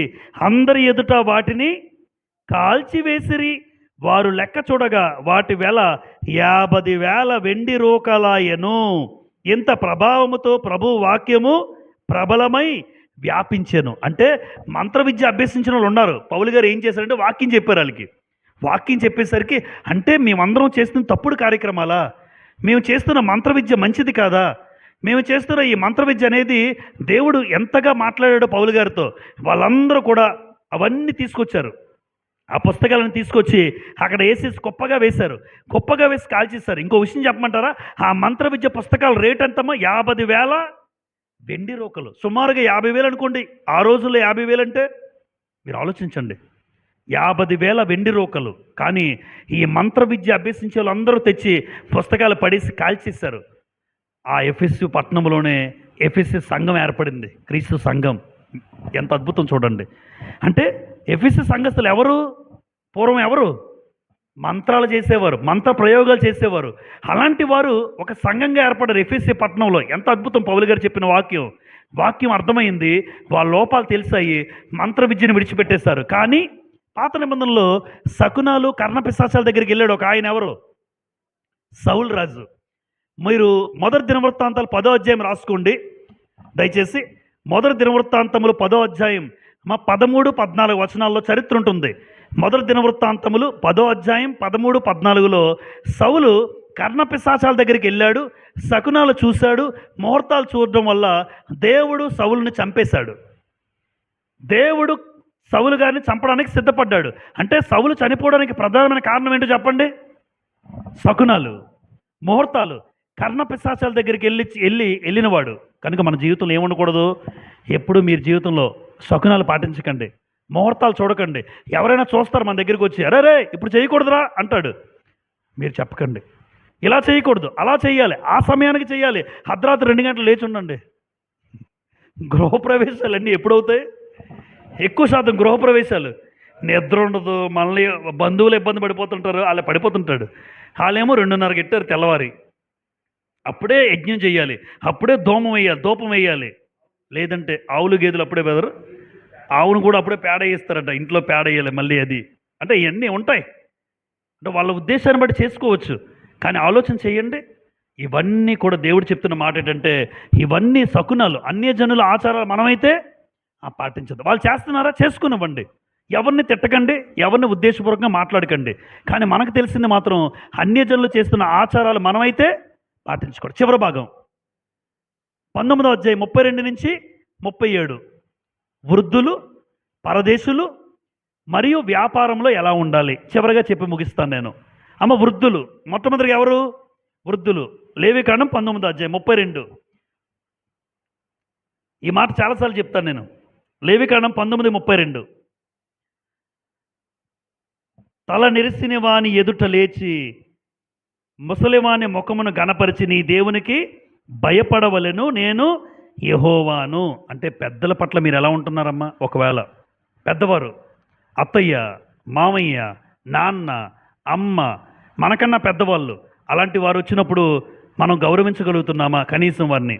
అందరి ఎదుట వాటిని కాల్చివేసిరి. వారు లెక్క చూడగా వాటి వెల 50,000 వెండి రూకలాయను. ఇంత ప్రభావముతో ప్రభు వాక్యము ప్రబలమై వ్యాపించెను. అంటే మంత్ర విద్య అభ్యసించిన వాళ్ళు ఉన్నారు. పౌలు గారు ఏం చేశారంటే వాక్యం చెప్పారు వాళ్ళకి. వాక్యం చెప్పేసరికి, అంటే మేమందరం చేస్తున్న తప్పుడు కార్యక్రమాలా, మేము చేస్తున్న మంత్ర విద్య మంచిది కాదా, మేము చేస్తున్న ఈ మంత్ర విద్య అనేది దేవుడు ఎంతగా మాట్లాడాడో పౌలు గారితో, వాళ్ళందరూ కూడా అవన్నీ తీసుకొచ్చారు. ఆ పుస్తకాలను తీసుకొచ్చి అక్కడ వేసేసి కుప్పగా వేసి కాల్చేస్తారు. ఇంకో విషయం చెప్పమంటారా, ఆ మంత్ర విద్య పుస్తకాల రేట్ ఎంతమ్మా? 50,000 వెండి రూకలు. సుమారుగా 50,000 అనుకోండి. ఆ రోజుల్లో 50,000 అంటే మీరు ఆలోచించండి. 50,000 వెండి రూకలు. కానీ ఈ మంత్ర విద్య అభ్యసించే వాళ్ళందరూ తెచ్చి పుస్తకాలు పడేసి కాల్చేశారు. ఆ ఎఫెసు పట్టణంలోనే ఎఫెసు సంఘం ఏర్పడింది, క్రీస్తు సంఘం. ఎంత అద్భుతం చూడండి. అంటే ఎఫెసు సంఘస్థులు ఎవరు? పూర్వం ఎవరు? మంత్రాలు చేసేవారు, మంత్ర ప్రయోగాలు చేసేవారు. అలాంటి వారు ఒక సంఘంగా ఏర్పడారు ఎఫెసు పట్టణంలో. ఎంత అద్భుతం! పౌలు గారు చెప్పిన వాక్యం అర్థమైంది. వాళ్ళ లోపాలు తెలిసాయి, మంత్ర విద్యను విడిచిపెట్టేశారు. కానీ పాత నిబంధనలో శకునాలు, కర్ణపిశాచాల దగ్గరికి వెళ్ళాడు ఒక ఆయన. ఎవరు? సౌలు రాజు. మీరు మొదటి దినవృత్తాంతాలు 10వ అధ్యాయం రాసుకోండి దయచేసి. మొదటి దినవృత్తాంతములు 10వ అధ్యాయం 13, 14 వచనాల్లో చరిత్ర ఉంటుంది. మొదటి దినవృత్తాంతములు 10వ అధ్యాయం 13, 14లో సౌలు కర్ణపిశాచాల దగ్గరికి వెళ్ళాడు, శకునాలు చూశాడు. ముహూర్తాలు చూడడం వల్ల దేవుడు సౌలుని చంపేశాడు. దేవుడు సౌలు గారిని చంపడానికి సిద్ధపడ్డాడు. అంటే సౌలు చనిపోవడానికి ప్రధానమైన కారణం ఏంటో చెప్పండి? శకునాలు, ముహూర్తాలు. కర్ణపిశాచాల దగ్గరికి వెళ్ళినవాడు. కనుక మన జీవితంలో ఏముండకూడదు? ఎప్పుడు మీరు జీవితంలో శకునాలు పాటించకండి, ముహూర్తాలు చూడకండి. ఎవరైనా చూస్తారు మన దగ్గరికి వచ్చి, అరే ఇప్పుడు చేయకూడదురా అంటాడు. మీరు చెప్పకండి, ఇలా చేయకూడదు, అలా చేయాలి, ఆ సమయానికి చేయాలి, అర్ధరాత్రి 2 గంటలు లేచి ఉండండి. గృహప్రవేశాలు అన్నీ ఎప్పుడవుతాయి? ఎక్కువ శాతం గృహప్రవేశాలు. నిద్ర ఉండదు, మనల్ని బంధువులు ఇబ్బంది పడిపోతుంటారు, అలా పడిపోతుంటాడు. వాళ్ళేమో 2:30 గెట్టారు తెల్లవారి, అప్పుడే యజ్ఞం చేయాలి, అప్పుడే ధూపం వేయాలి. లేదంటే ఆవులు గేదెలు అప్పుడే బెదరు, ఆవును కూడా అప్పుడే పేడ వేస్తారంట, ఇంట్లో పేడ వేయాలి మళ్ళీ. అది అంటే ఇవన్నీ ఉంటాయి. అంటే వాళ్ళ ఉద్దేశాన్ని బట్టి చేసుకోవచ్చు. కానీ ఆలోచన చేయండి, ఇవన్నీ కూడా దేవుడు చెప్తున్న మాట ఏంటంటే, ఇవన్నీ శకునాలు, అన్యజనుల ఆచారాలు మనమైతే పాటించదు. వాళ్ళు చేస్తున్నారా? చేసుకునివ్వండి. ఎవరిని తిట్టకండి, ఎవరిని ఉద్దేశపూర్వకంగా మాట్లాడకండి. కానీ మనకు తెలిసింది మాత్రం అన్యజనులు చేస్తున్న ఆచారాలు మనమైతే పాటించుకోండి. చివరి భాగం 19వ అధ్యాయం 32 నుంచి 37. వృద్ధులు, పరదేశులు మరియు వ్యాపారంలో ఎలా ఉండాలి చివరిగా చెప్పి ముగిస్తాను నేను. వృద్ధులు మొట్టమొదటిగా ఎవరు? వృద్ధులు. లేవికాండం 19వ అధ్యాయం 32. ఈ మాట చాలాసార్లు చెప్తాను నేను. లేవికాండం 19:32. తల నెరిసిన వాని ఎదుట లేచి ముసలివాని ముఖమును గణపరిచి నీ దేవునికి భయపడవలెను, నేను యెహోవాను. అంటే పెద్దల పట్ల మీరు ఎలా ఉంటున్నారమ్మా? ఒకవేళ పెద్దవారు, అత్తయ్య, మామయ్య, నాన్న, అమ్మ, మనకన్నా పెద్దవాళ్ళు, అలాంటి వారు వచ్చినప్పుడు మనం గౌరవించగలుగుతున్నామా కనీసం వారిని?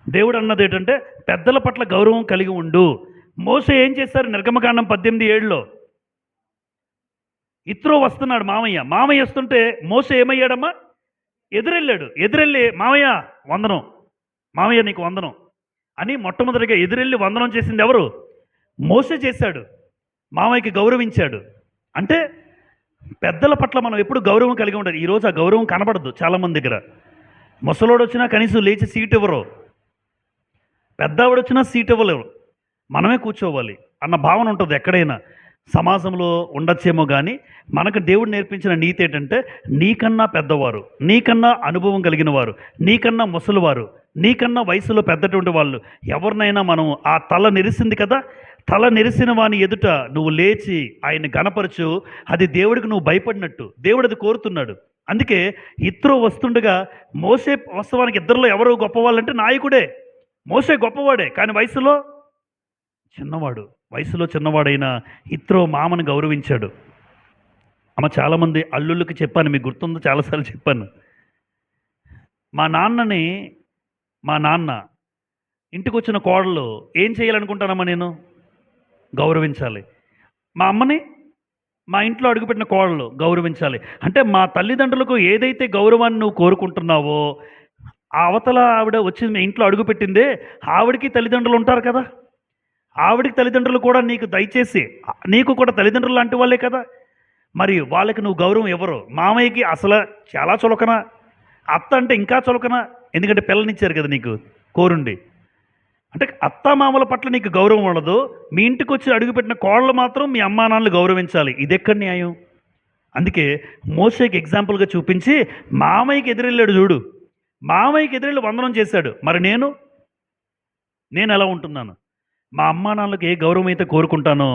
దేవుడు అన్నది ఏంటంటే పెద్దల పట్ల గౌరవం కలిగి ఉండు. మోషే ఏం చేశారు? నిర్గమకాండం 18:7లో ఇత్రో వస్తున్నాడు మామయ్య వస్తుంటే మోషే ఏమయ్యాడమ్మా? ఎదురెళ్ళి మామయ్య వందనం, మామయ్య నీకు వందనం అని మొట్టమొదటిగా ఎదురెళ్ళి వందనం చేసింది ఎవరు? మోషే చేశాడు. మామయ్యకి గౌరవించాడు. అంటే పెద్దల పట్ల మనం ఎప్పుడు గౌరవం కలిగి ఉండాలి. ఈరోజు ఆ గౌరవం కనబడదు చాలామంది దగ్గర. ముసలోడు వచ్చినా కనీసం లేచి సీట్ ఇవ్వరు, పెద్దవాడు వచ్చినా సీట్ ఇవ్వలేరు, మనమే కూర్చోవాలి అన్న భావన ఉంటుంది ఎక్కడైనా. సమాజంలో ఉండొచ్చేమో కానీ మనకు దేవుడు నేర్పించిన నీతి ఏంటంటే నీకన్నా పెద్దవారు, నీకన్నా అనుభవం కలిగిన వారు, నీకన్నా ముసలివారు, నీకన్నా వయసులో పెద్దటువంటి వాళ్ళు ఎవరినైనా మనం ఆ తల నెరిసింది కదా, తల నెరిసిన వాని ఎదుట నువ్వు లేచి ఆయన గణపరచు. అది దేవుడికి నువ్వు భయపడినట్టు దేవుడు అది కోరుతున్నాడు. అందుకే ఇత్రో వస్తుండగా మోసే వాస్తవానికి ఇద్దరిలో ఎవరు గొప్పవాళ్ళంటే నాయకుడే. మోసే గొప్పవాడే కానీ వయసులో చిన్నవాడు. వయసులో చిన్నవాడైన ఇత్రో మామను గౌరవించాడు. అమ్మ చాలామంది అల్లుళ్ళకి చెప్పాను, మీకు గుర్తుందో చాలాసార్లు చెప్పాను. మా నాన్న ఇంటికి వచ్చిన కోడలు ఏం చేయాలనుకుంటానమ్మా నేను? గౌరవించాలి. మా అమ్మని మా ఇంట్లో అడుగుపెట్టిన కోడలు గౌరవించాలి. అంటే మా తల్లిదండ్రులకు ఏదైతే గౌరవాన్ని నువ్వు కోరుకుంటున్నావో ఆ అవతల ఆవిడ వచ్చింది మీ ఇంట్లో అడుగుపెట్టిందే, ఆవిడకి తల్లిదండ్రులు ఉంటారు కదా, ఆవిడికి తల్లిదండ్రులు కూడా నీకు దయచేసి నీకు కూడా తల్లిదండ్రులు లాంటి వాళ్ళే కదా, మరి వాళ్ళకి నువ్వు గౌరవం ఇవ్వరు. మామయ్యకి అసలు చాలా చులకన, అత్త అంటే ఇంకా చులకన, ఎందుకంటే పిల్లనిచ్చారు కదా నీకు కోరుండి. అంటే అత్త మామల పట్ల నీకు గౌరవం ఉండదు, మీ ఇంటికి వచ్చి అడుగుపెట్టిన కోడలు మాత్రం మీ అమ్మా నాన్నలు గౌరవించాలి. ఇది ఎక్కడ న్యాయం? అందుకే మోషేకి ఎగ్జాంపుల్గా చూపించి మామయ్యకి ఎదురెళ్ళాడు చూడు, మామయ్యకి ఎదురెళ్ళి వందనం చేశాడు. మరి నేను ఎలా ఉంటున్నాను? మా అమ్మా నాన్నలకు ఏ గౌరవం అయితే కోరుకుంటానో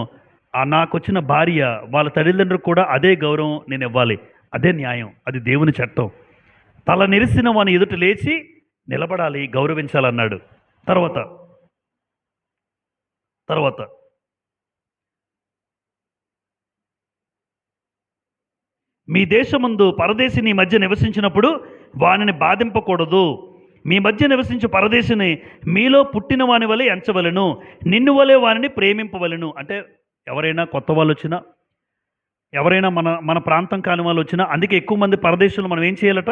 నాకు వచ్చిన భార్య వాళ్ళ తల్లిదండ్రులకు కూడా అదే గౌరవం నేను ఇవ్వాలి. అదే న్యాయం, అది దేవుని చట్టం. తల నెరిసిన వాని ఎదుట లేచి నిలబడాలి, గౌరవించాలన్నాడు. తర్వాత మీ దేశమందు పరదేశి నీ మధ్య నివసించినప్పుడు వానిని బాధింపకూడదు. మీ మధ్య నివసించే పరదేశిని మీలో పుట్టిన వాని వలె ఎంచవలెను, నిన్ను వలె వానిని ప్రేమింపవలెను. అంటే ఎవరైనా కొత్త వాళ్ళు వచ్చినా, ఎవరైనా మన ప్రాంతం కాని వాళ్ళు వచ్చినా, అందుకే ఎక్కువ మంది పరదేశులు మనం ఏం చేయాలట?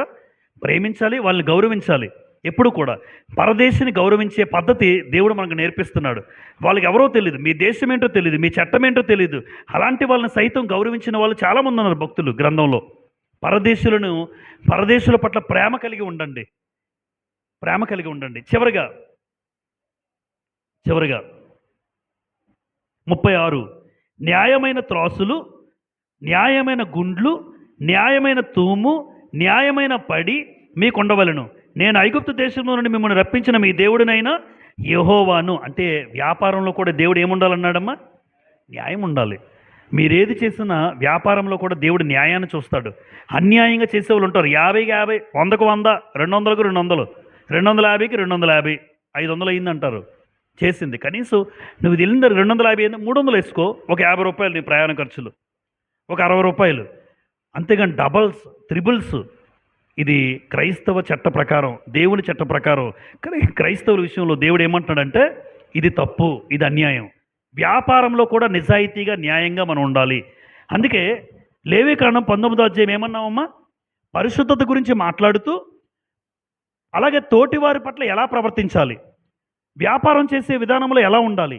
ప్రేమించాలి, వాళ్ళని గౌరవించాలి. ఎప్పుడు కూడా పరదేశిని గౌరవించే పద్ధతి దేవుడు మనకు నేర్పిస్తున్నాడు. వాళ్ళకి ఎవరో తెలియదు, మీ దేశం ఏంటో తెలియదు, మీ చట్టం ఏంటో తెలియదు, అలాంటి వాళ్ళని సైతం గౌరవించిన వాళ్ళు చాలామంది ఉన్నారు భక్తులు గ్రంథంలో. పరదేశుల పట్ల ప్రేమ కలిగి ఉండండి. చివరిగా 36 న్యాయమైన త్రాసులు, న్యాయమైన గుండ్లు, న్యాయమైన తూము, న్యాయమైన పడి మీకుండవలను. నేను ఐగుప్తు దేశంలో నుండి మిమ్మల్ని రప్పించిన మీ దేవుడినైనా యెహోవాను. అంటే వ్యాపారంలో కూడా దేవుడు ఏముండాలన్నాడమ్మా? న్యాయం ఉండాలి. మీరేది చేసినా వ్యాపారంలో కూడా దేవుడు న్యాయాన్ని చూస్తాడు. అన్యాయంగా చేసేవాళ్ళు ఉంటారు. 50కి 50, 100కు 100, 200కు 200, 250కి 250, 500 అయిందంటారు చేసింది. కనీసం నువ్వు వెళ్ళిన 250 అయింది, 300 వేసుకో, ఒక 50 రూపాయలు నీ ప్రయాణ ఖర్చులు, ఒక 60 రూపాయలు, అంతేగాని డబల్స్ త్రిబుల్స్. ఇది క్రైస్తవ చట్ట ప్రకారం, దేవుని చట్ట ప్రకారం. క్రైస్తవుల విషయంలో దేవుడు ఏమంటున్నాడంటే ఇది తప్పు, ఇది అన్యాయం. వ్యాపారంలో కూడా నిజాయితీగా న్యాయంగా మనం ఉండాలి. అందుకే లేవీకాండం 19వ అధ్యాయం ఏమన్నామమ్మా? పరిశుద్ధత గురించి మాట్లాడుతూ అలాగే తోటివారి పట్ల ఎలా ప్రవర్తించాలి, వ్యాపారం చేసే విధానంలో ఎలా ఉండాలి,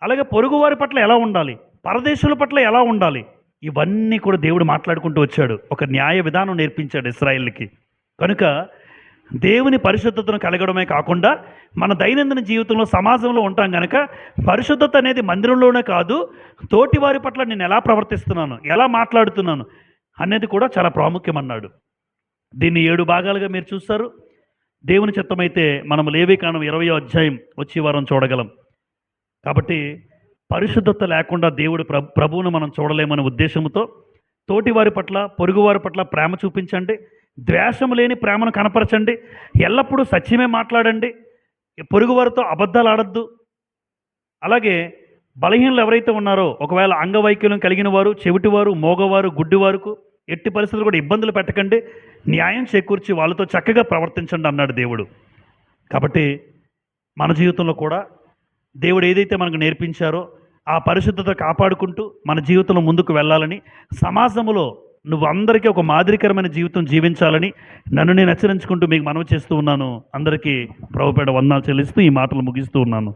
అలాగే పొరుగువారి పట్ల ఎలా ఉండాలి, పరదేశుల పట్ల ఎలా ఉండాలి, ఇవన్నీ కూడా దేవుడు మాట్లాడుకుంటూ వచ్చాడు. ఒక న్యాయ విధానం నేర్పించాడు ఇశ్రాయేలుకి. కనుక దేవుని పరిశుద్ధతను కలగడమే కాకుండా మన దైనందిన జీవితంలో సమాజంలో ఉంటాం కనుక పరిశుద్ధత అనేది మందిరంలోనే కాదు, తోటివారి పట్ల నేను ఎలా ప్రవర్తిస్తున్నాను, ఎలా మాట్లాడుతున్నాను అనేది కూడా చాలా ప్రాముఖ్యమన్నాడు. దీన్ని 7 భాగాలుగా మీరు చూస్తారు. దేవుని చిత్తమైతే మనం లేవీకాండం 20వ అధ్యాయం వచ్చే వారం చూడగలం. కాబట్టి పరిశుద్ధత లేకుండా దేవుడు ప్రభువును మనం చూడలేమనే ఉద్దేశంతో తోటివారి పట్ల పొరుగువారి పట్ల ప్రేమ చూపించండి, ద్వేషం లేని ప్రేమను కనపరచండి, ఎల్లప్పుడూ సత్యమే మాట్లాడండి, పొరుగువారితో అబద్ధాలు ఆడద్దు. అలాగే బలహీనలు ఎవరైతే ఉన్నారో, ఒకవేళ అంగవైకల్యం కలిగిన వారు, చెవిటివారు, మోగవారు, గుడ్డివారుకు ఎట్టి పరిస్థితులు కూడా ఇబ్బందులు పెట్టకండి, న్యాయం చేకూర్చి వాళ్ళతో చక్కగా ప్రవర్తించండి అన్నాడు దేవుడు. కాబట్టి మన జీవితంలో కూడా దేవుడు ఏదైతే మనకు నేర్పించారో ఆ పరిశుద్ధత కాపాడుకుంటూ మన జీవితంలో ముందుకు వెళ్ళాలని, సమాజంలో నువ్వు అందరికీ ఒక మాదిరికరమైన జీవితం జీవించాలని నన్ను నేను హెచ్చరించుకుంటూ మీకు మనవి చేస్తూ ఉన్నాను. అందరికీ ప్రభుపేట వందనాలు చెల్లిస్తూ ఈ మాటలు ముగిస్తూ ఉన్నాను.